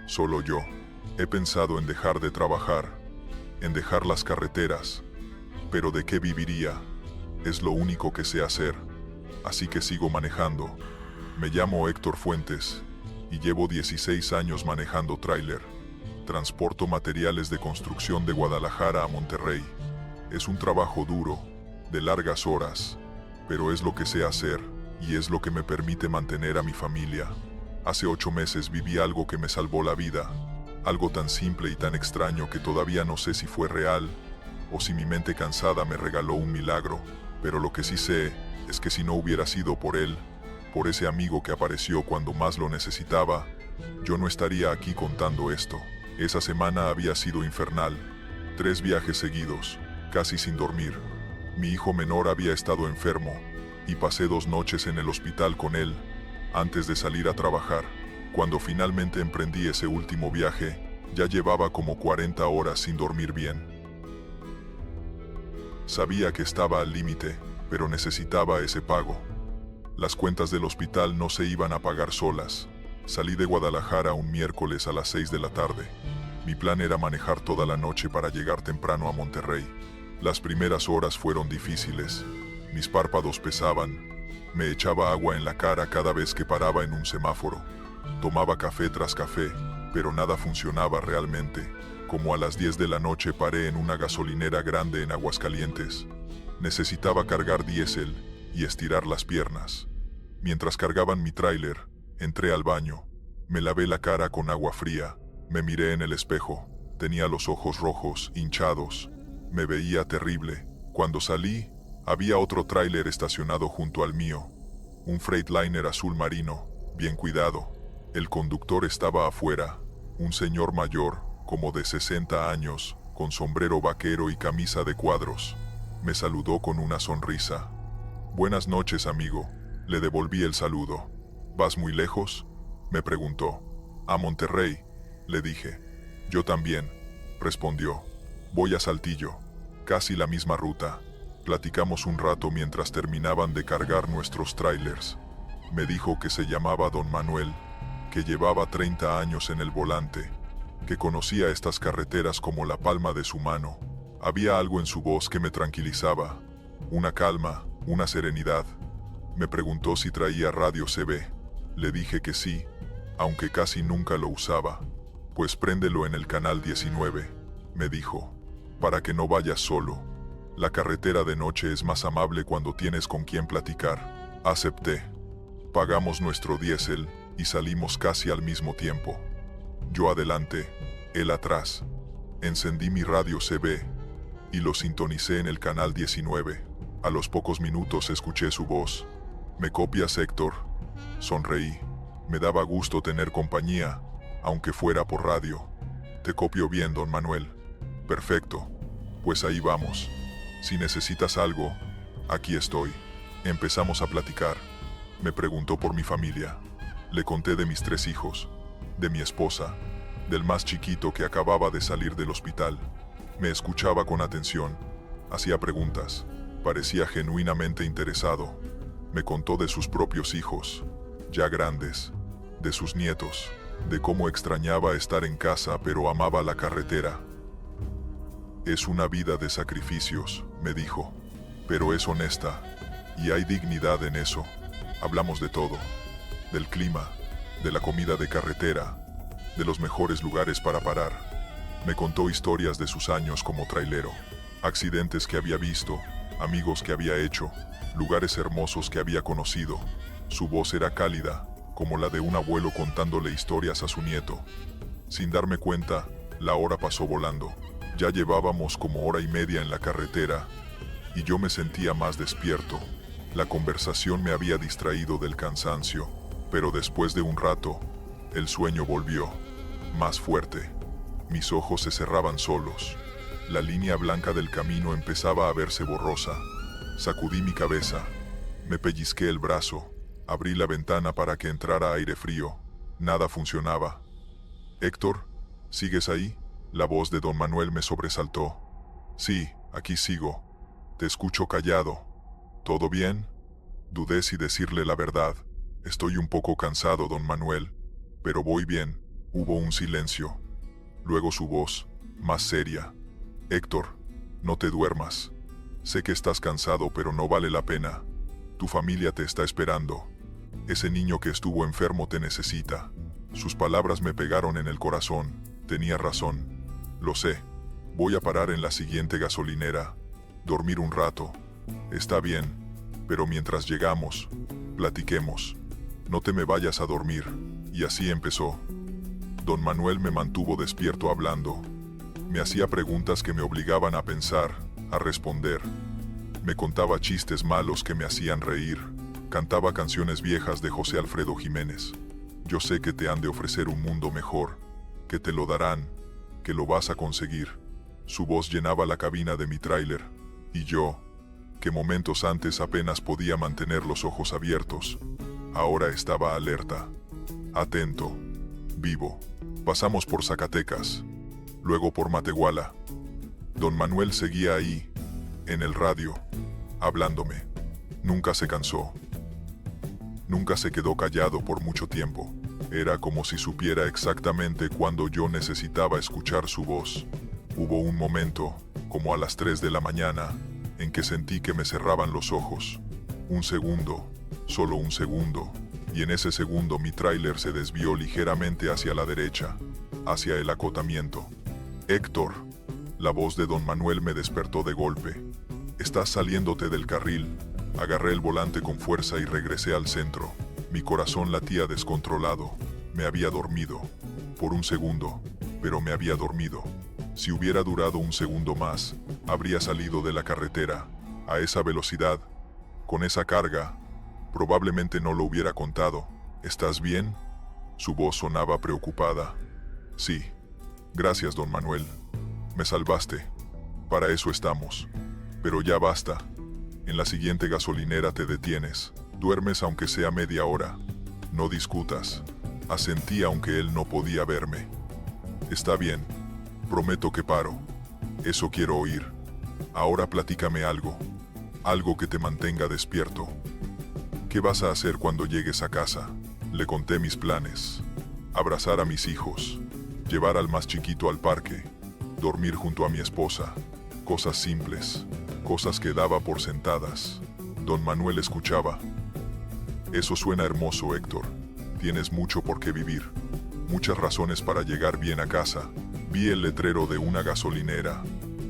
Speaker 1: solo yo. He pensado en dejar de trabajar, en dejar las carreteras, pero ¿de qué viviría? Es lo único que sé hacer, así que sigo manejando. Me llamo Héctor Fuentes y llevo 16 años manejando tráiler. Transporto materiales de construcción de Guadalajara a Monterrey. Es un trabajo duro, de largas horas, pero es lo que sé hacer y es lo que me permite mantener a mi familia. Hace 8 meses viví algo que me salvó la vida. Algo tan simple y tan extraño que todavía no sé si fue real o si mi mente cansada me regaló un milagro, pero lo que sí sé es que si no hubiera sido por él, por ese amigo que apareció cuando más lo necesitaba, yo no estaría aquí contando esto. Esa semana había sido infernal. 3 viajes seguidos, casi sin dormir. Mi hijo menor había estado enfermo y pasé 2 noches en el hospital con él antes de salir a trabajar. Cuando finalmente emprendí ese último viaje, ya llevaba como 40 horas sin dormir bien. Sabía que estaba al límite, pero necesitaba ese pago. Las cuentas del hospital no se iban a pagar solas. Salí de Guadalajara un miércoles a las 6 de la tarde. Mi plan era manejar toda la noche para llegar temprano a Monterrey. Las primeras horas fueron difíciles. Mis párpados pesaban. Me echaba agua en la cara cada vez que paraba en un semáforo. Tomaba café tras café, pero nada funcionaba realmente. Como a las 10 de la noche paré en una gasolinera grande en Aguascalientes. Necesitaba cargar diésel y estirar las piernas. Mientras cargaban mi tráiler, entré al baño. Me lavé la cara con agua fría. Me miré en el espejo. Tenía los ojos rojos, hinchados. Me veía terrible. Cuando salí, había otro tráiler estacionado junto al mío. Un Freightliner azul marino, bien cuidado. El conductor estaba afuera, un señor mayor, como de 60 años, con sombrero vaquero y camisa de cuadros. Me saludó con una sonrisa. «Buenas noches, amigo», le devolví el saludo. «¿Vas muy lejos?», me preguntó. «A Monterrey», le dije. «Yo también», respondió. «Voy a Saltillo, casi la misma ruta». Platicamos un rato mientras terminaban de cargar nuestros trailers. Me dijo que se llamaba Don Manuel, que llevaba 30 años en el volante, que conocía estas carreteras como la palma de su mano. Había algo en su voz que me tranquilizaba, una calma, una serenidad. Me preguntó si traía radio CB. Le dije que sí, aunque casi nunca lo usaba. «Pues préndelo en el canal 19», me dijo, «para que no vayas solo. La carretera de noche es más amable cuando tienes con quien platicar». Acepté. Pagamos nuestro diésel y salimos casi al mismo tiempo. Yo adelante, él atrás. Encendí mi radio CB y lo sintonicé en el canal 19. A los pocos minutos escuché su voz. «¿Me copias, Héctor?». Sonreí. Me daba gusto tener compañía, aunque fuera por radio. «Te copio bien, don Manuel». «Perfecto. Pues ahí vamos. Si necesitas algo, aquí estoy». Empezamos a platicar. Me preguntó por mi familia. Le conté de mis 3 hijos, de mi esposa, del más chiquito que acababa de salir del hospital. Me escuchaba con atención, hacía preguntas, parecía genuinamente interesado. Me contó de sus propios hijos, ya grandes, de sus nietos, de cómo extrañaba estar en casa pero amaba la carretera. «Es una vida de sacrificios», me dijo, «pero es honesta, y hay dignidad en eso». Hablamos de todo, del clima, de la comida de carretera, de los mejores lugares para parar. Me contó historias de sus años como trailero, Accidentes que había visto, amigos que había hecho, lugares hermosos que había conocido. Su voz era cálida, como la de un abuelo contándole historias a su nieto. Sin darme cuenta, la hora pasó volando. Ya llevábamos como hora y media en la carretera, y yo me sentía más despierto. La conversación me había distraído del cansancio, pero después de un rato, el sueño volvió, más fuerte. Mis ojos se cerraban solos. La línea blanca del camino empezaba a verse borrosa. Sacudí mi cabeza, me pellizqué el brazo, abrí la ventana para que entrara aire frío. Nada funcionaba. «Héctor, ¿sigues ahí?». La voz de don Manuel me sobresaltó. «Sí, aquí sigo. Te escucho callado. ¿Todo bien?». Dudé si decirle la verdad. «Estoy un poco cansado, don Manuel, pero voy bien». Hubo un silencio. Luego su voz, más seria. «Héctor, no te duermas. Sé que estás cansado, pero no vale la pena. Tu familia te está esperando. Ese niño que estuvo enfermo te necesita». Sus palabras me pegaron en el corazón. Tenía razón. «Lo sé. Voy a parar en la siguiente gasolinera. Dormir un rato. Está bien. Pero mientras llegamos, platiquemos. No te me vayas a dormir». Y así empezó. Don Manuel me mantuvo despierto hablando. Me hacía preguntas que me obligaban a pensar, a responder. Me contaba chistes malos que me hacían reír. Cantaba canciones viejas de José Alfredo Jiménez. «Yo sé que te han de ofrecer un mundo mejor, que te lo darán, que lo vas a conseguir». Su voz llenaba la cabina de mi tráiler, y yo, que momentos antes apenas podía mantener los ojos abiertos, ahora estaba alerta, atento, vivo. Pasamos por Zacatecas, luego por Matehuala. Don Manuel seguía ahí, en el radio, hablándome. Nunca se cansó. Nunca se quedó callado por mucho tiempo. Era como si supiera exactamente cuándo yo necesitaba escuchar su voz. Hubo un momento, como a las 3 de la mañana, en que sentí que me cerraban los ojos. Un segundo, solo un segundo, y en ese segundo mi tráiler se desvió ligeramente hacia la derecha, hacia el acotamiento. «Héctor», la voz de don Manuel me despertó de golpe. «Estás saliéndote del carril». Agarré el volante con fuerza y regresé al centro. Mi corazón latía descontrolado. Me había dormido. Por un segundo, pero me había dormido. Si hubiera durado un segundo más, habría salido de la carretera, a esa velocidad, con esa carga. Probablemente no lo hubiera contado. «¿Estás bien?». Su voz sonaba preocupada. «Sí. Gracias, don Manuel. Me salvaste. Para eso estamos. Pero ya basta. En la siguiente gasolinera te detienes. Duermes aunque sea media hora. No discutas». Asentí aunque él no podía verme. «Está bien. Prometo que paro. Eso quiero oír. Ahora platícame algo. Algo que te mantenga despierto. ¿Qué vas a hacer cuando llegues a casa?». Le conté mis planes. Abrazar a mis hijos. Llevar al más chiquito al parque. Dormir junto a mi esposa. Cosas simples. Cosas que daba por sentadas. Don Manuel escuchaba. «Eso suena hermoso, Héctor. Tienes mucho por qué vivir. Muchas razones para llegar bien a casa». Vi el letrero de una gasolinera.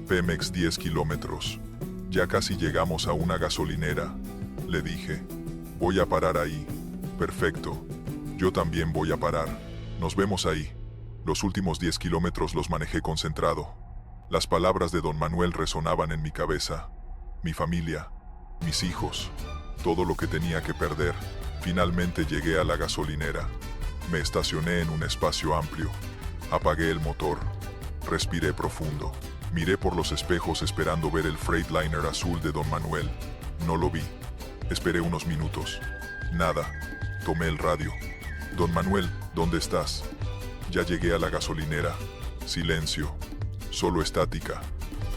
Speaker 1: Pemex 10 kilómetros. «Ya casi llegamos a una gasolinera», le dije. «Voy a parar ahí». «Perfecto. Yo también voy a parar. Nos vemos ahí». Los últimos 10 kilómetros los manejé concentrado. Las palabras de don Manuel resonaban en mi cabeza. Mi familia, mis hijos, todo lo que tenía que perder. Finalmente llegué a la gasolinera. Me estacioné en un espacio amplio. Apagué el motor. Respiré profundo. Miré por los espejos esperando ver el Freightliner azul de don Manuel. No lo vi. Esperé unos minutos. Nada. Tomé el radio. «Don Manuel, ¿dónde estás?». «Ya llegué a la gasolinera». Silencio. Solo estática.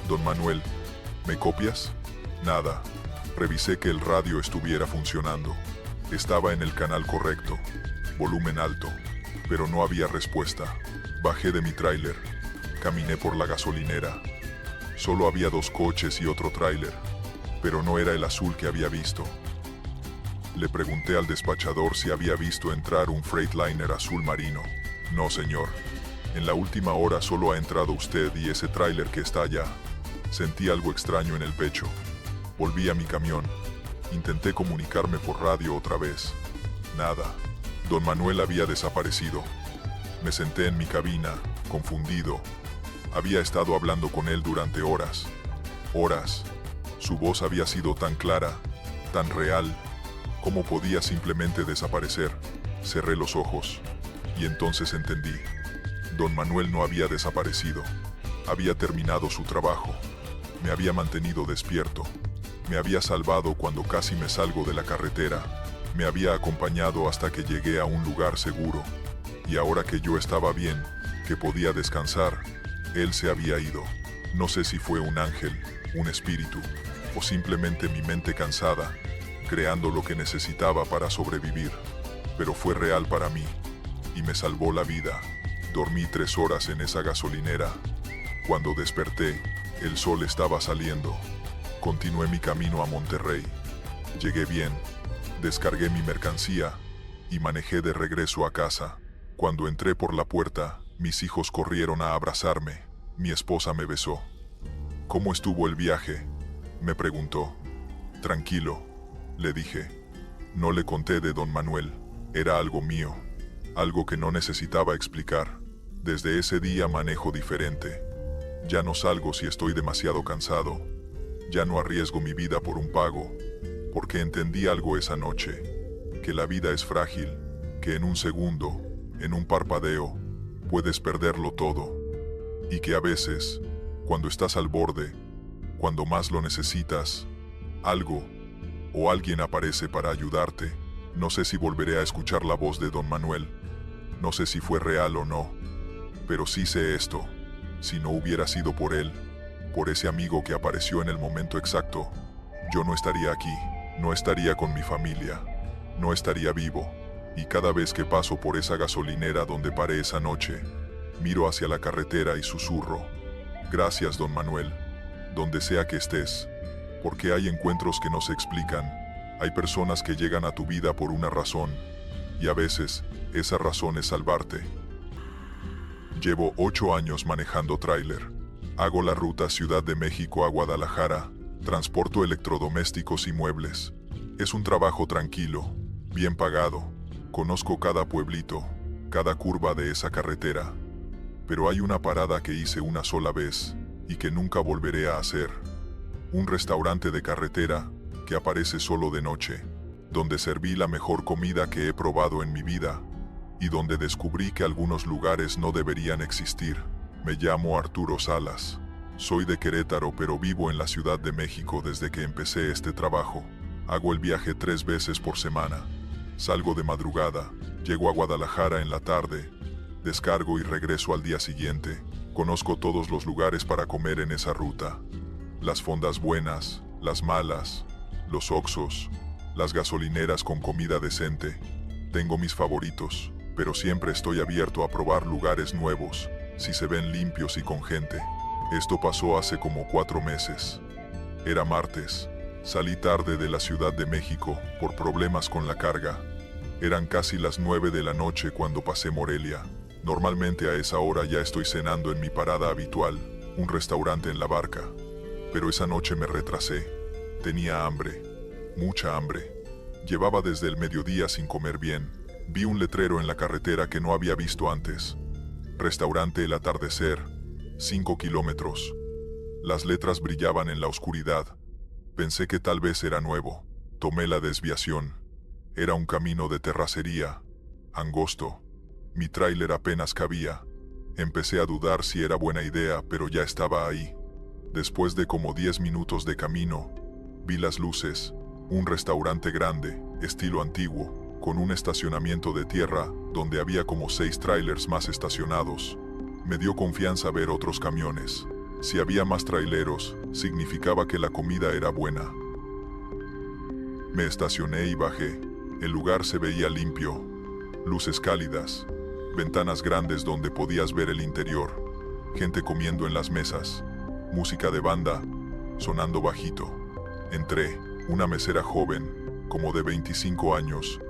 Speaker 1: «Don Manuel, ¿me copias?». Nada. Revisé que el radio estuviera funcionando. Estaba en el canal correcto. Volumen alto. Pero no había respuesta. Bajé de mi tráiler. Caminé por la gasolinera. Solo había 2 coches y otro tráiler. Pero no era el azul que había visto. Le pregunté al despachador si había visto entrar un Freightliner azul marino. «No, señor. En la última hora solo ha entrado usted y ese tráiler que está allá». Sentí algo extraño en el pecho. Volví a mi camión. Intenté comunicarme por radio otra vez. Nada. Don Manuel había desaparecido. Me senté en mi cabina, confundido. Había estado hablando con él durante horas. Horas. Su voz había sido tan clara, tan real. ¿Cómo podía simplemente desaparecer? Cerré los ojos. Y entonces entendí. Don Manuel no había desaparecido. Había terminado su trabajo. Me había mantenido despierto. Me había salvado cuando casi me salgo de la carretera. Me había acompañado hasta que llegué a un lugar seguro. Y ahora que yo estaba bien, que podía descansar, él se había ido. No sé si fue un ángel, un espíritu, o simplemente mi mente cansada, creando lo que necesitaba para sobrevivir. Pero fue real para mí, y me salvó la vida. Dormí 3 horas en esa gasolinera. Cuando desperté, el sol estaba saliendo. Continué mi camino a Monterrey. Llegué bien, descargué mi mercancía y manejé de regreso a casa. Cuando entré por la puerta, mis hijos corrieron a abrazarme. Mi esposa me besó. ¿Cómo estuvo el viaje?, me preguntó. Tranquilo, le dije. No le conté de don Manuel. Era algo mío, algo que no necesitaba explicar. Desde ese día manejo diferente. Ya no salgo si estoy demasiado cansado. Ya no arriesgo mi vida por un pago, porque entendí algo esa noche, que la vida es frágil, que en un segundo, en un parpadeo, puedes perderlo todo, y que a veces, cuando estás al borde, cuando más lo necesitas, algo o alguien aparece para ayudarte. No sé si volveré a escuchar la voz de don Manuel, no sé si fue real o no, pero sí sé esto: si no hubiera sido por él, por ese amigo que apareció en el momento exacto, yo no estaría aquí, no estaría con mi familia, no estaría vivo. Y cada vez que paso por esa gasolinera donde paré esa noche, miro hacia la carretera y susurro: gracias, don Manuel, donde sea que estés, porque hay encuentros que no se explican, hay personas que llegan a tu vida por una razón, y a veces, esa razón es salvarte. Llevo 8 años manejando tráiler. Hago la ruta Ciudad de México a Guadalajara, transporto electrodomésticos y muebles. Es un trabajo tranquilo, bien pagado. Conozco cada pueblito, cada curva de esa carretera. Pero hay una parada que hice una sola vez, y que nunca volveré a hacer. Un restaurante de carretera, que aparece solo de noche, donde serví la mejor comida que he probado en mi vida, y donde descubrí que algunos lugares no deberían existir. Me llamo Arturo Salas. Soy de Querétaro, pero vivo en la Ciudad de México desde que empecé este trabajo. Hago el viaje 3 veces por semana. Salgo de madrugada, llego a Guadalajara en la tarde, descargo y regreso al día siguiente. Conozco todos los lugares para comer en esa ruta. Las fondas buenas, las malas, los oxxos, las gasolineras con comida decente. Tengo mis favoritos, pero siempre estoy abierto a probar lugares nuevos, si se ven limpios y con gente. Esto pasó hace como 4 meses. Era martes. Salí tarde de la Ciudad de México por problemas con la carga. Eran casi las 9 de la noche cuando pasé Morelia. Normalmente a esa hora ya estoy cenando en mi parada habitual, un restaurante en La Barca. Pero esa noche me retrasé. Tenía hambre, mucha hambre. Llevaba desde el mediodía sin comer bien. Vi un letrero en la carretera que no había visto antes. Restaurante El Atardecer, 5 kilómetros. Las letras brillaban en la oscuridad. Pensé que tal vez era nuevo. Tomé la desviación. Era un camino de terracería, angosto. Mi tráiler apenas cabía. Empecé a dudar si era buena idea, pero ya estaba ahí. Después de como 10 minutos de camino, vi las luces, un restaurante grande, estilo antiguo, con un estacionamiento de tierra, donde había como 6 tráilers más estacionados. Me dio confianza ver otros camiones. Si había más traileros, significaba que la comida era buena. Me estacioné y bajé. El lugar se veía limpio. Luces cálidas. Ventanas grandes donde podías ver el interior. Gente comiendo en las mesas. Música de banda, sonando bajito. Entré. Una mesera joven, como de 25 años,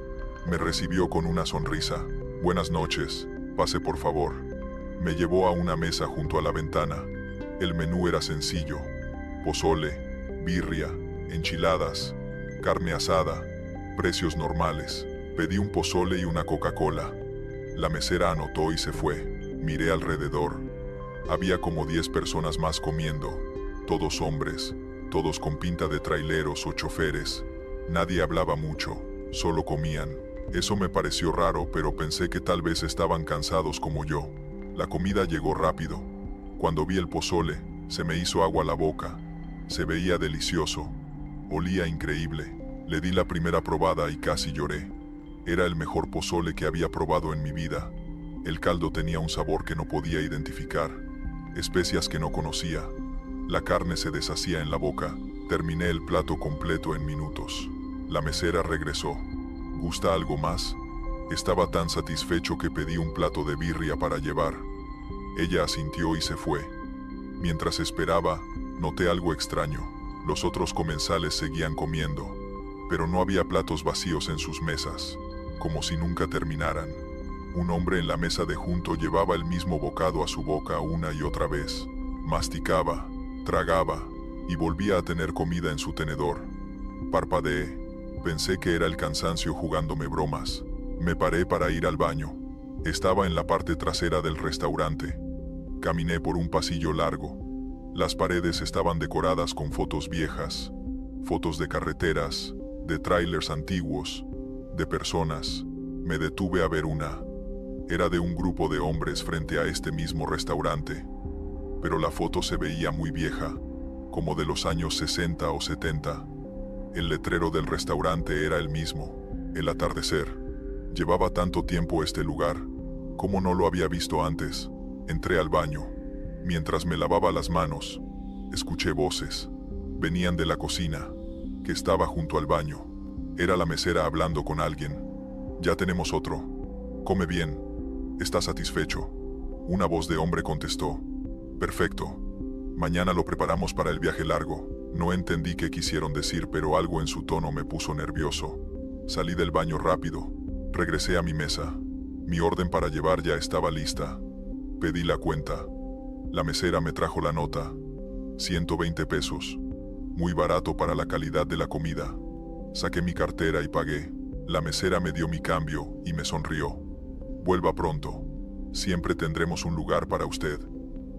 Speaker 1: me recibió con una sonrisa. Buenas noches, pase por favor. Me llevó a una mesa junto a la ventana. El menú era sencillo. pozole, birria, enchiladas, carne asada, precios normales. Pedí un pozole y una Coca-Cola. La mesera anotó y se fue. Miré alrededor. Había como 10 personas más comiendo, todos hombres, todos con pinta de traileros o choferes. Nadie hablaba mucho, solo comían. Eso me pareció raro, pero pensé que tal vez estaban cansados como yo. La comida llegó rápido. Cuando vi el pozole, se me hizo agua la boca. Se veía delicioso. Olía increíble. Le di la primera probada y casi lloré. Era el mejor pozole que había probado en mi vida. El caldo tenía un sabor que no podía identificar, especias que no conocía. La carne se deshacía en la boca. Terminé el plato completo en minutos. La mesera regresó. ¿Gusta algo más? Estaba tan satisfecho que pedí un plato de birria para llevar. Ella asintió y se fue. Mientras esperaba, noté algo extraño. Los otros comensales seguían comiendo, pero no había platos vacíos en sus mesas, como si nunca terminaran. Un hombre en la mesa de junto llevaba el mismo bocado a su boca una y otra vez. Masticaba, tragaba, y volvía a tener comida en su tenedor. Parpadeé. Pensé que era el cansancio jugándome bromas. Me paré para ir al baño. Estaba en la parte trasera del restaurante. Caminé por un pasillo largo. Las paredes estaban decoradas con fotos viejas, fotos de carreteras, de tráilers antiguos, de personas. Me detuve a ver una. Era de un grupo de hombres frente a este mismo restaurante. Pero la foto se veía muy vieja, como de los años 60 o 70. El letrero del restaurante era el mismo, El Atardecer. Llevaba tanto tiempo este lugar, ¿cómo no lo había visto antes? Entré al baño. Mientras me lavaba las manos, escuché voces. Venían de la cocina, que estaba junto al baño. Era la mesera hablando con alguien. Ya tenemos otro. Come bien. ¿Está satisfecho? Una voz de hombre contestó. Perfecto. Mañana lo preparamos para el viaje largo. No entendí qué quisieron decir, pero algo en su tono me puso nervioso. Salí del baño rápido. Regresé a mi mesa. Mi orden para llevar ya estaba lista. Pedí la cuenta. La mesera me trajo la nota. 120 pesos. Muy barato para la calidad de la comida. Saqué mi cartera y pagué. La mesera me dio mi cambio y me sonrió. Vuelva pronto. Siempre tendremos un lugar para usted.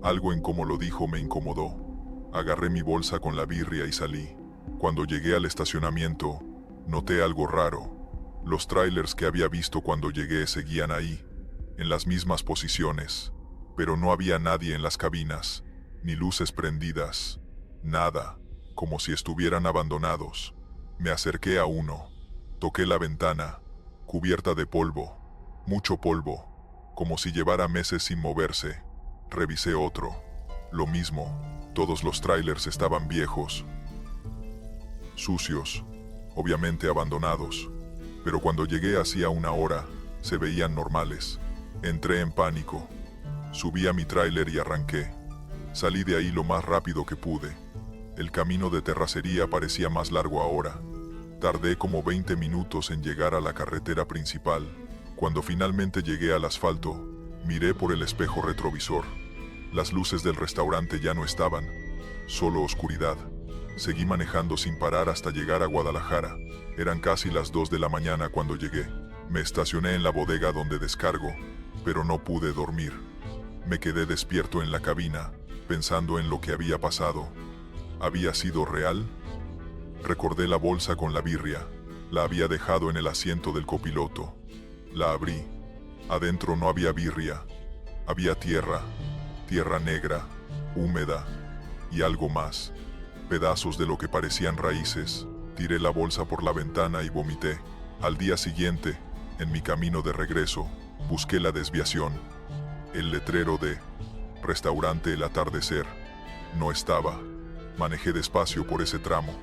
Speaker 1: Algo en cómo lo dijo me incomodó. Agarré mi bolsa con la birria y salí. Cuando llegué al estacionamiento, noté algo raro. Los trailers que había visto cuando llegué seguían ahí, en las mismas posiciones, pero no había nadie en las cabinas, ni luces prendidas, nada, como si estuvieran abandonados. Me acerqué a uno, toqué la ventana, cubierta de polvo, mucho polvo, como si llevara meses sin moverse. Revisé otro, lo mismo, todos los trailers estaban viejos, sucios, obviamente abandonados, pero cuando llegué hacía una hora, se veían normales. Entré en pánico, subí a mi tráiler y arranqué. Salí de ahí lo más rápido que pude. El camino de terracería parecía más largo ahora. Tardé como 20 minutos en llegar a la carretera principal. Cuando finalmente llegué al asfalto, miré por el espejo retrovisor. Las luces del restaurante ya no estaban, solo oscuridad. Seguí manejando sin parar hasta llegar a Guadalajara. Eran casi las 2 de la mañana cuando llegué. Me estacioné en la bodega donde descargo, pero no pude dormir. Me quedé despierto en la cabina, pensando en lo que había pasado. ¿Había sido real? Recordé la bolsa con la birria. La había dejado en el asiento del copiloto. La abrí. Adentro no había birria. Había tierra negra, húmeda, y algo más. Pedazos de lo que parecían raíces. Tiré la bolsa por la ventana y vomité. Al día siguiente, en mi camino de regreso, busqué la desviación. El letrero de Restaurante El Atardecer no estaba. Manejé despacio por ese tramo.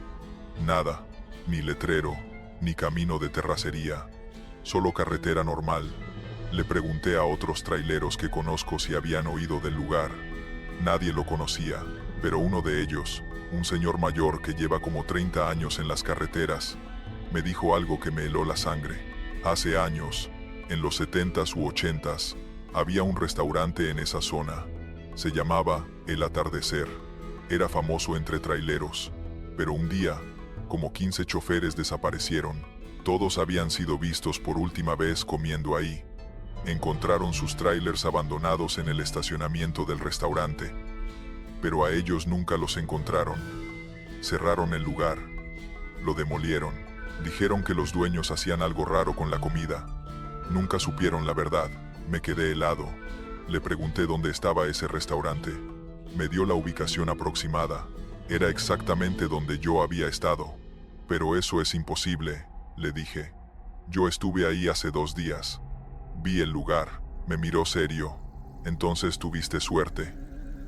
Speaker 1: Nada, ni letrero, ni camino de terracería. Solo carretera normal. Le pregunté a otros traileros que conozco si habían oído del lugar. Nadie lo conocía, pero uno de ellos, un señor mayor que lleva como 30 años en las carreteras, me dijo algo que me heló la sangre. Hace años, en los 70s u 80s, había un restaurante en esa zona. Se llamaba El Atardecer. Era famoso entre traileros, pero un día, como 15 choferes desaparecieron. Todos habían sido vistos por última vez comiendo ahí. Encontraron sus trailers abandonados en el estacionamiento del restaurante, pero a ellos nunca los encontraron. Cerraron el lugar, lo demolieron, dijeron que los dueños hacían algo raro con la comida. Nunca supieron la verdad. Me quedé helado. Le pregunté dónde estaba ese restaurante. Me dio la ubicación aproximada. Era exactamente donde yo había estado. Pero eso es imposible, le dije. Yo estuve ahí hace 2 días. Vi el lugar. Me miró serio. Entonces tuviste suerte,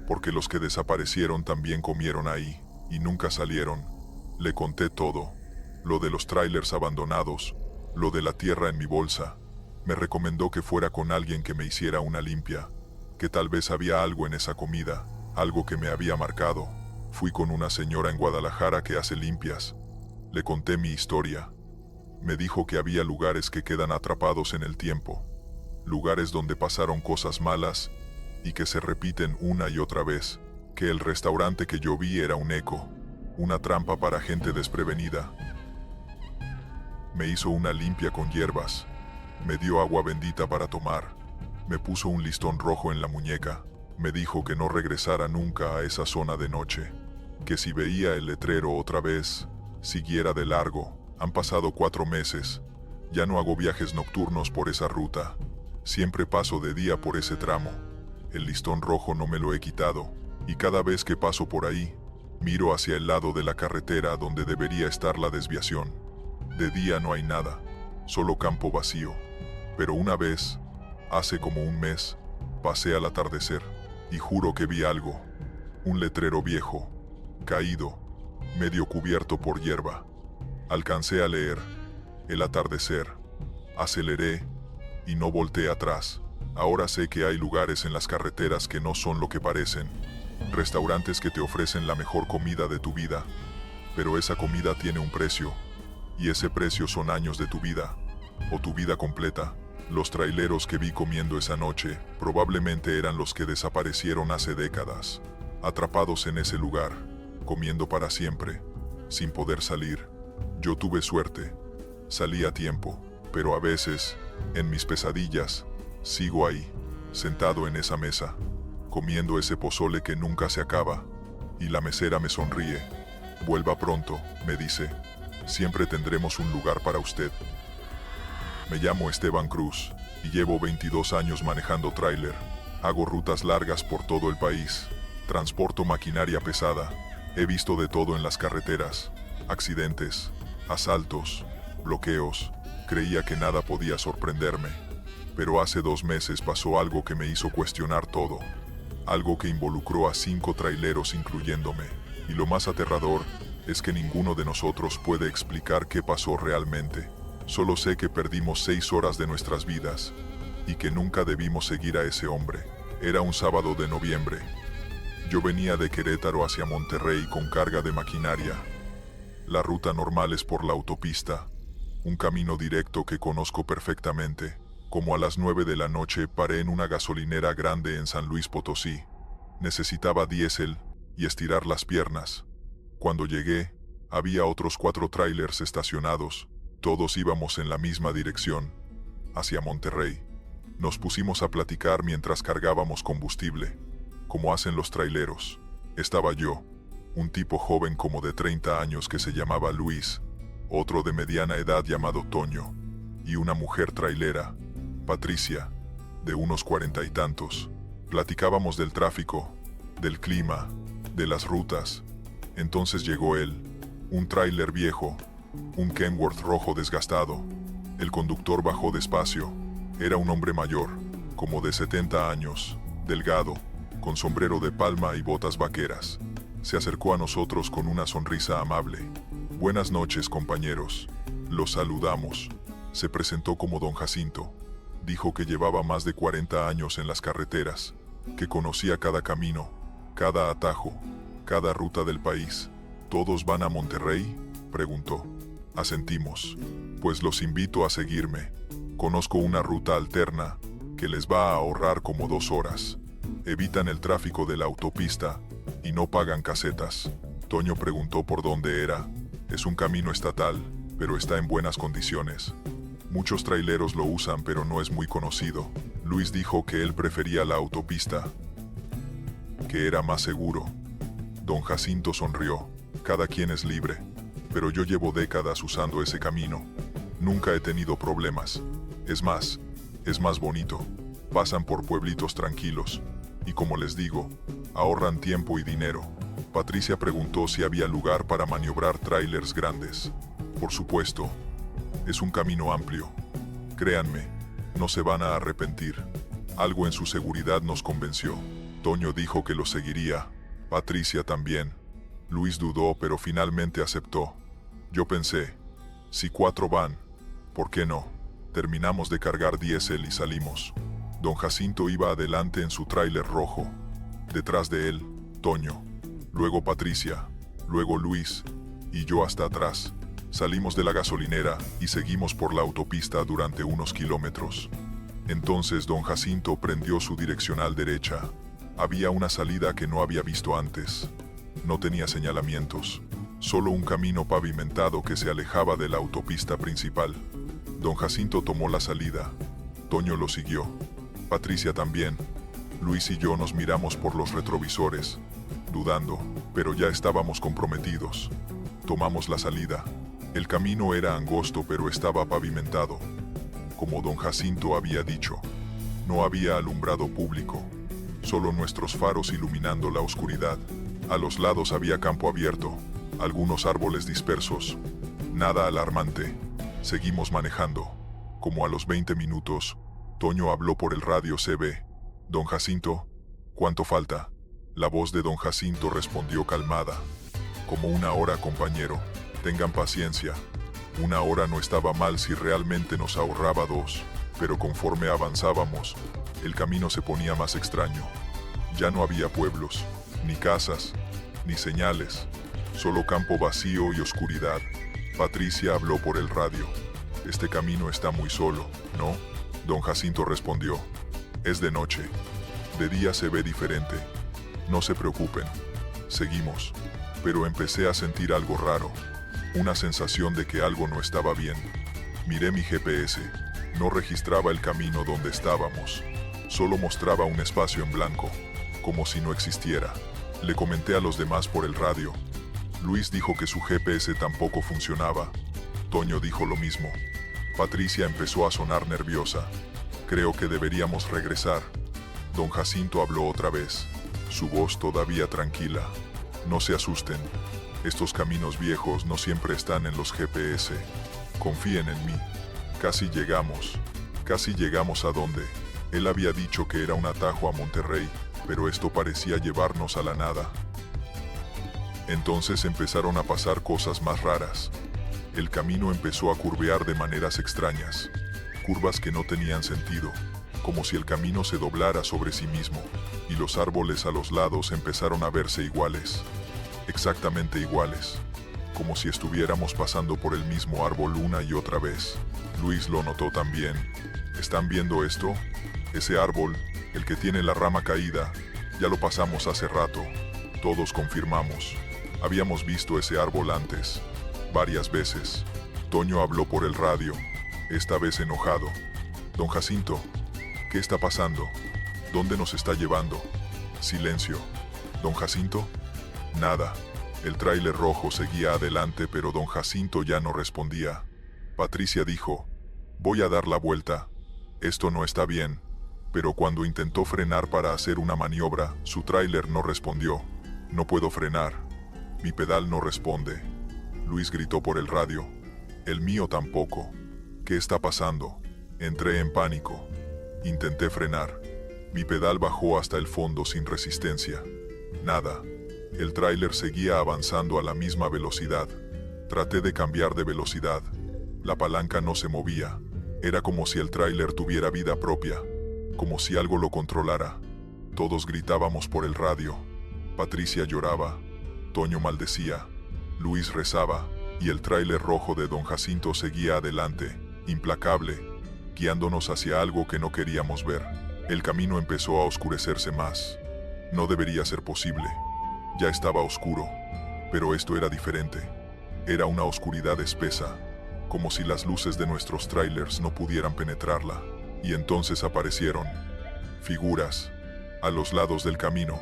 Speaker 1: porque los que desaparecieron también comieron ahí, y nunca salieron. Le conté todo. Lo de los trailers abandonados, lo de la tierra en mi bolsa. Me recomendó que fuera con alguien que me hiciera una limpia, que tal vez había algo en esa comida, algo que me había marcado. Fui con una señora en Guadalajara que hace limpias. Le conté mi historia. Me dijo que había lugares que quedan atrapados en el tiempo, lugares donde pasaron cosas malas y que se repiten una y otra vez, que el restaurante que yo vi era un eco, una trampa para gente desprevenida. Me hizo una limpia con hierbas, me dio agua bendita para tomar, me puso un listón rojo en la muñeca, me dijo que no regresara nunca a esa zona de noche, que si veía el letrero otra vez, siguiera de largo. Han pasado 4 meses, ya no hago viajes nocturnos por esa ruta, siempre paso de día por ese tramo. El listón rojo no me lo he quitado, y cada vez que paso por ahí, miro hacia el lado de la carretera donde debería estar la desviación. De día no hay nada, solo campo vacío. Pero una vez, hace como un mes, pasé al atardecer, y juro que vi algo. Un letrero viejo, caído, medio cubierto por hierba. Alcancé a leer, el atardecer. Aceleré, y no volteé atrás. Ahora sé que hay lugares en las carreteras que no son lo que parecen. Restaurantes que te ofrecen la mejor comida de tu vida. Pero esa comida tiene un precio. Y ese precio son años de tu vida. O tu vida completa. Los traileros que vi comiendo esa noche probablemente eran los que desaparecieron hace décadas. Atrapados en ese lugar, comiendo para siempre, sin poder salir. Yo tuve suerte. Salí a tiempo. Pero a veces, en mis pesadillas, sigo ahí, sentado en esa mesa, comiendo ese pozole que nunca se acaba, y la mesera me sonríe. Vuelva pronto, me dice. Siempre tendremos un lugar para usted. Me llamo Esteban Cruz, y llevo 22 años manejando tráiler. Hago rutas largas por todo el país. Transporto maquinaria pesada. He visto de todo en las carreteras. Accidentes, asaltos, bloqueos. Creía que nada podía sorprenderme. Pero hace 2 meses pasó algo que me hizo cuestionar todo. Algo que involucró a 5 traileros incluyéndome. Y lo más aterrador es que ninguno de nosotros puede explicar qué pasó realmente. Solo sé que perdimos 6 horas de nuestras vidas. Y que nunca debimos seguir a ese hombre. Era un sábado de noviembre. Yo venía de Querétaro hacia Monterrey con carga de maquinaria. La ruta normal es por la autopista. Un camino directo que conozco perfectamente. Como a las 9 de la noche paré en una gasolinera grande en San Luis Potosí. Necesitaba diésel y estirar las piernas. Cuando llegué, había otros 4 trailers estacionados. Todos íbamos en la misma dirección, hacia Monterrey. Nos pusimos a platicar mientras cargábamos combustible, como hacen los traileros. Estaba yo, un tipo joven como de 30 años que se llamaba Luis, otro de mediana edad llamado Toño, y una mujer trailera, Patricia, de unos 40 y tantos. Platicábamos del tráfico, del clima, de las rutas. Entonces llegó él, un tráiler viejo, un Kenworth rojo desgastado. El conductor bajó despacio. Era un hombre mayor, como de 70 años, delgado, con sombrero de palma y botas vaqueras. Se acercó a nosotros con una sonrisa amable. Buenas noches, compañeros. Los saludamos. Se presentó como don Jacinto. Dijo que llevaba más de 40 años en las carreteras, que conocía cada camino, cada atajo, cada ruta del país. ¿Todos van a Monterrey?, preguntó. Asentimos. Pues los invito a seguirme. Conozco una ruta alterna que les va a ahorrar como 2 horas. Evitan el tráfico de la autopista Y no pagan casetas. Toño preguntó por dónde era. Es un camino estatal, pero está en buenas condiciones. Muchos traileros lo usan, pero no es muy conocido. Luis dijo que él prefería la autopista, que era más seguro. Don Jacinto sonrió. Cada quien es libre. Pero yo llevo décadas usando ese camino. Nunca he tenido problemas. Es más bonito. Pasan por pueblitos tranquilos. Y como les digo, ahorran tiempo y dinero. Patricia preguntó si había lugar para maniobrar trailers grandes. Por supuesto. Es un camino amplio. Créanme, no se van a arrepentir. Algo en su seguridad nos convenció. Toño dijo que lo seguiría. Patricia también. Luis dudó, pero finalmente aceptó. Yo pensé, si 4 van, ¿por qué no? Terminamos de cargar diésel y salimos. Don Jacinto iba adelante en su tráiler rojo. Detrás de él, Toño. Luego Patricia. Luego Luis. Y yo hasta atrás. Salimos de la gasolinera y seguimos por la autopista durante unos kilómetros. Entonces don Jacinto prendió su direccional derecha. Había una salida que no había visto antes. No tenía señalamientos. Solo un camino pavimentado que se alejaba de la autopista principal. Don Jacinto tomó la salida. Toño lo siguió. Patricia también. Luis y yo nos miramos por los retrovisores, dudando, pero ya estábamos comprometidos. Tomamos la salida. El camino era angosto, pero estaba pavimentado. Como don Jacinto había dicho, no había alumbrado público, solo nuestros faros iluminando la oscuridad. A los lados había campo abierto, algunos árboles dispersos. Nada alarmante. Seguimos manejando. Como a los 20 minutos, Toño habló por el radio CB. Don Jacinto, ¿cuánto falta? La voz de don Jacinto respondió calmada. Como 1 hora, compañero. Tengan paciencia. 1 hora no estaba mal si realmente nos ahorraba 2, pero conforme avanzábamos, el camino se ponía más extraño. Ya no había pueblos, ni casas, ni señales, solo campo vacío y oscuridad. Patricia habló por el radio. Este camino está muy solo, ¿no? Don Jacinto respondió. Es de noche. De día se ve diferente. No se preocupen. Seguimos. Pero empecé a sentir algo raro. Una sensación de que algo no estaba bien. Miré mi GPS. No registraba el camino donde estábamos. Solo mostraba un espacio en blanco, como si no existiera. Le comenté a los demás por el radio. Luis dijo que su GPS tampoco funcionaba. Toño dijo lo mismo. Patricia empezó a sonar nerviosa. Creo que deberíamos regresar. Don Jacinto habló otra vez. Su voz todavía tranquila. No se asusten. Estos caminos viejos no siempre están en los GPS. Confíen en mí. Casi llegamos. Casi llegamos a donde. Él había dicho que era un atajo a Monterrey, pero esto parecía llevarnos a la nada. Entonces empezaron a pasar cosas más raras. El camino empezó a curvear de maneras extrañas. Curvas que no tenían sentido, como si el camino se doblara sobre sí mismo, y los árboles a los lados empezaron a verse iguales. Exactamente iguales, como si estuviéramos pasando por el mismo árbol una y otra vez. Luis lo notó también. ¿Están viendo esto? Ese árbol, el que tiene la rama caída, ya lo pasamos hace rato. Todos confirmamos. Habíamos visto ese árbol antes, varias veces. Toño habló por el radio, esta vez enojado. Don Jacinto, ¿qué está pasando? ¿Dónde nos está llevando? Silencio. Don Jacinto. Nada. El tráiler rojo seguía adelante, pero don Jacinto ya no respondía. Patricia dijo, voy a dar la vuelta. Esto no está bien. Pero cuando intentó frenar para hacer una maniobra, su tráiler no respondió. No puedo frenar. Mi pedal no responde. Luis gritó por el radio. El mío tampoco. ¿Qué está pasando? Entré en pánico. Intenté frenar. Mi pedal bajó hasta el fondo sin resistencia. Nada. El tráiler seguía avanzando a la misma velocidad. Traté de cambiar de velocidad. La palanca no se movía. Era como si el tráiler tuviera vida propia. Como si algo lo controlara. Todos gritábamos por el radio. Patricia lloraba. Toño maldecía. Luis rezaba. Y el tráiler rojo de don Jacinto seguía adelante, implacable, guiándonos hacia algo que no queríamos ver. El camino empezó a oscurecerse más. No debería ser posible. Ya estaba oscuro, pero esto era diferente. Era una oscuridad espesa, como si las luces de nuestros trailers no pudieran penetrarla. Y entonces aparecieron figuras a los lados del camino,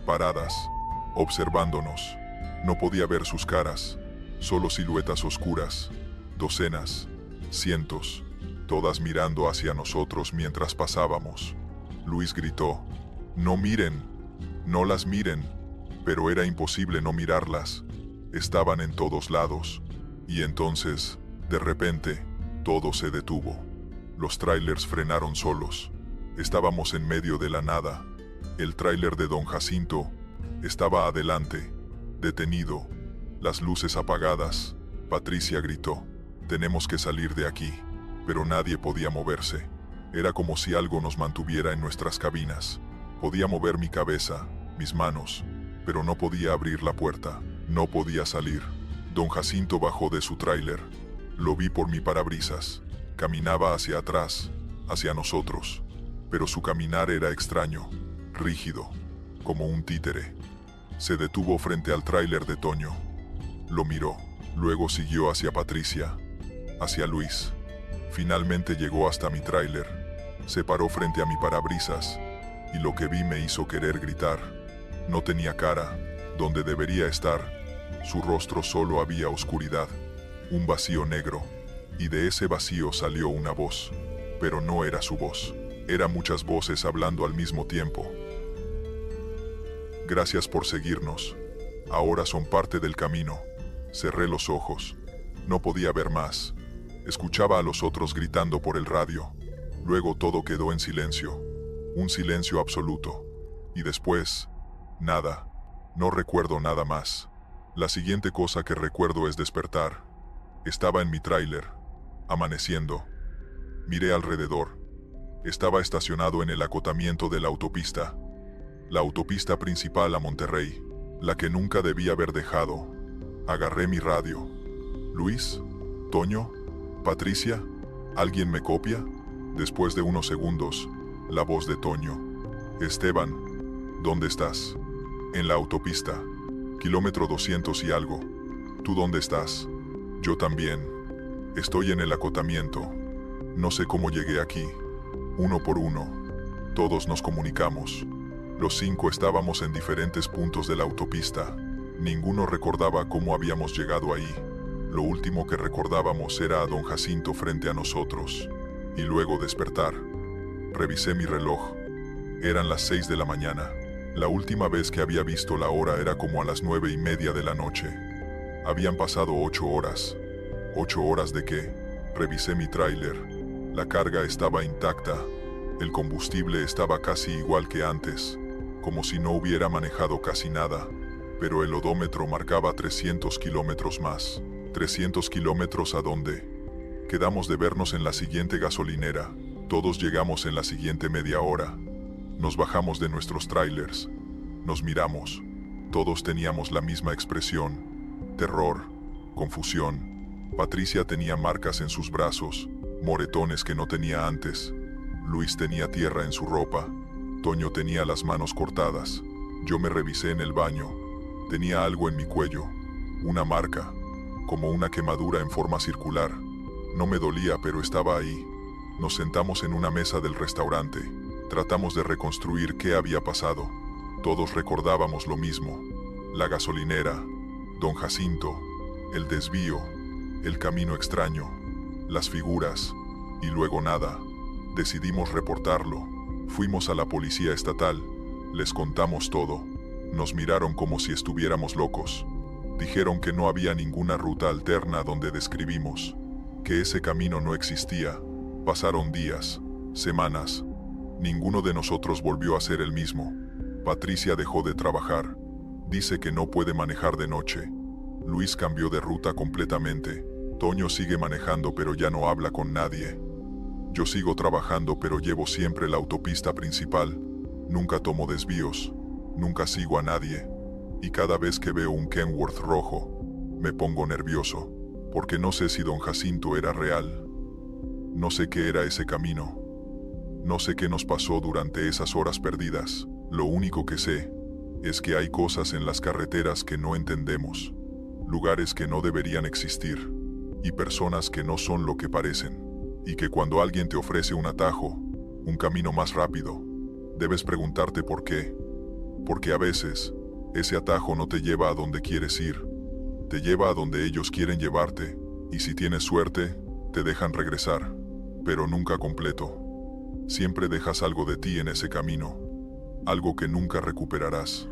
Speaker 1: paradas, observándonos. No podía ver sus caras, solo siluetas oscuras, docenas, cientos, todas mirando hacia nosotros mientras pasábamos. Luis gritó: «No miren, no las miren», pero era imposible no mirarlas. Estaban en todos lados. Y entonces, de repente, todo se detuvo. Los trailers frenaron solos. Estábamos en medio de la nada. El tráiler de Don Jacinto estaba adelante, detenido, las luces apagadas. Patricia gritó: «Tenemos que salir de aquí», pero nadie podía moverse. Era como si algo nos mantuviera en nuestras cabinas. Podía mover mi cabeza, mis manos, pero no podía abrir la puerta, no podía salir. Don Jacinto bajó de su tráiler. Lo vi por mi parabrisas. Caminaba hacia atrás, hacia nosotros, pero su caminar era extraño, rígido, como un títere. Se detuvo frente al tráiler de Toño. Lo miró, luego siguió hacia Patricia, hacia Luis. Finalmente llegó hasta mi tráiler. Se paró frente a mi parabrisas, y lo que vi me hizo querer gritar. No tenía cara, donde debería estar. Su rostro solo había oscuridad, un vacío negro, y de ese vacío salió una voz. Pero no era su voz, eran muchas voces hablando al mismo tiempo. «Gracias por seguirnos. Ahora son parte del camino». Cerré los ojos. No podía ver más. Escuchaba a los otros gritando por el radio. Luego todo quedó en silencio. Un silencio absoluto. Y después, nada. No recuerdo nada más. La siguiente cosa que recuerdo es despertar. Estaba en mi tráiler, amaneciendo. Miré alrededor. Estaba estacionado en el acotamiento de la autopista. La autopista principal a Monterrey, la que nunca debía haber dejado. Agarré mi radio. «Luis, Toño, Patricia, ¿alguien me copia?». Después de unos segundos, la voz de Toño: «Esteban, ¿dónde estás?». «En la autopista. Kilómetro 200 y algo». «¿Tú dónde estás?». «Yo también. Estoy en el acotamiento. No sé cómo llegué aquí». Uno por uno, todos nos comunicamos. Los 5 estábamos en diferentes puntos de la autopista. Ninguno recordaba cómo habíamos llegado ahí. Lo último que recordábamos era a Don Jacinto frente a nosotros. Y luego despertar. Revisé mi reloj. Eran las 6 de la mañana. La última vez que había visto la hora era como a las 9:30 de la noche. Habían pasado 8 horas. ¿8 horas de qué? Revisé mi tráiler. La carga estaba intacta. El combustible estaba casi igual que antes, como si no hubiera manejado casi nada. Pero el odómetro marcaba 300 kilómetros más. ¿300 kilómetros a dónde? Quedamos de vernos en la siguiente gasolinera. Todos llegamos en la siguiente media hora. Nos bajamos de nuestros trailers. Nos miramos. Todos teníamos la misma expresión: terror, confusión. Patricia tenía marcas en sus brazos, moretones que no tenía antes. Luis tenía tierra en su ropa. Toño tenía las manos cortadas. Yo me revisé en el baño. Tenía algo en mi cuello. Una marca, como una quemadura en forma circular. No me dolía, pero estaba ahí. Nos sentamos en una mesa del restaurante. Tratamos de reconstruir qué había pasado. Todos recordábamos lo mismo: la gasolinera, Don Jacinto, el desvío, el camino extraño, las figuras, y luego nada. Decidimos reportarlo. Fuimos a la policía estatal. Les contamos todo. Nos miraron como si estuviéramos locos. Dijeron que no había ninguna ruta alterna donde describimos, que ese camino no existía. Pasaron días, semanas. Ninguno de nosotros volvió a ser el mismo. Patricia dejó de trabajar. Dice que no puede manejar de noche. Luis cambió de ruta completamente. Toño sigue manejando, pero ya no habla con nadie. Yo sigo trabajando, pero llevo siempre la autopista principal. Nunca tomo desvíos. Nunca sigo a nadie. Y cada vez que veo un Kenworth rojo, me pongo nervioso, porque no sé si Don Jacinto era real. No sé qué era ese camino. No sé qué nos pasó durante esas horas perdidas. Lo único que sé es que hay cosas en las carreteras que no entendemos, lugares que no deberían existir, y personas que no son lo que parecen, y que cuando alguien te ofrece un atajo, un camino más rápido, debes preguntarte por qué. Porque a veces, ese atajo no te lleva a donde quieres ir, te lleva a donde ellos quieren llevarte, y si tienes suerte, te dejan regresar, pero nunca completo. Siempre dejas algo de ti en ese camino, algo que nunca recuperarás.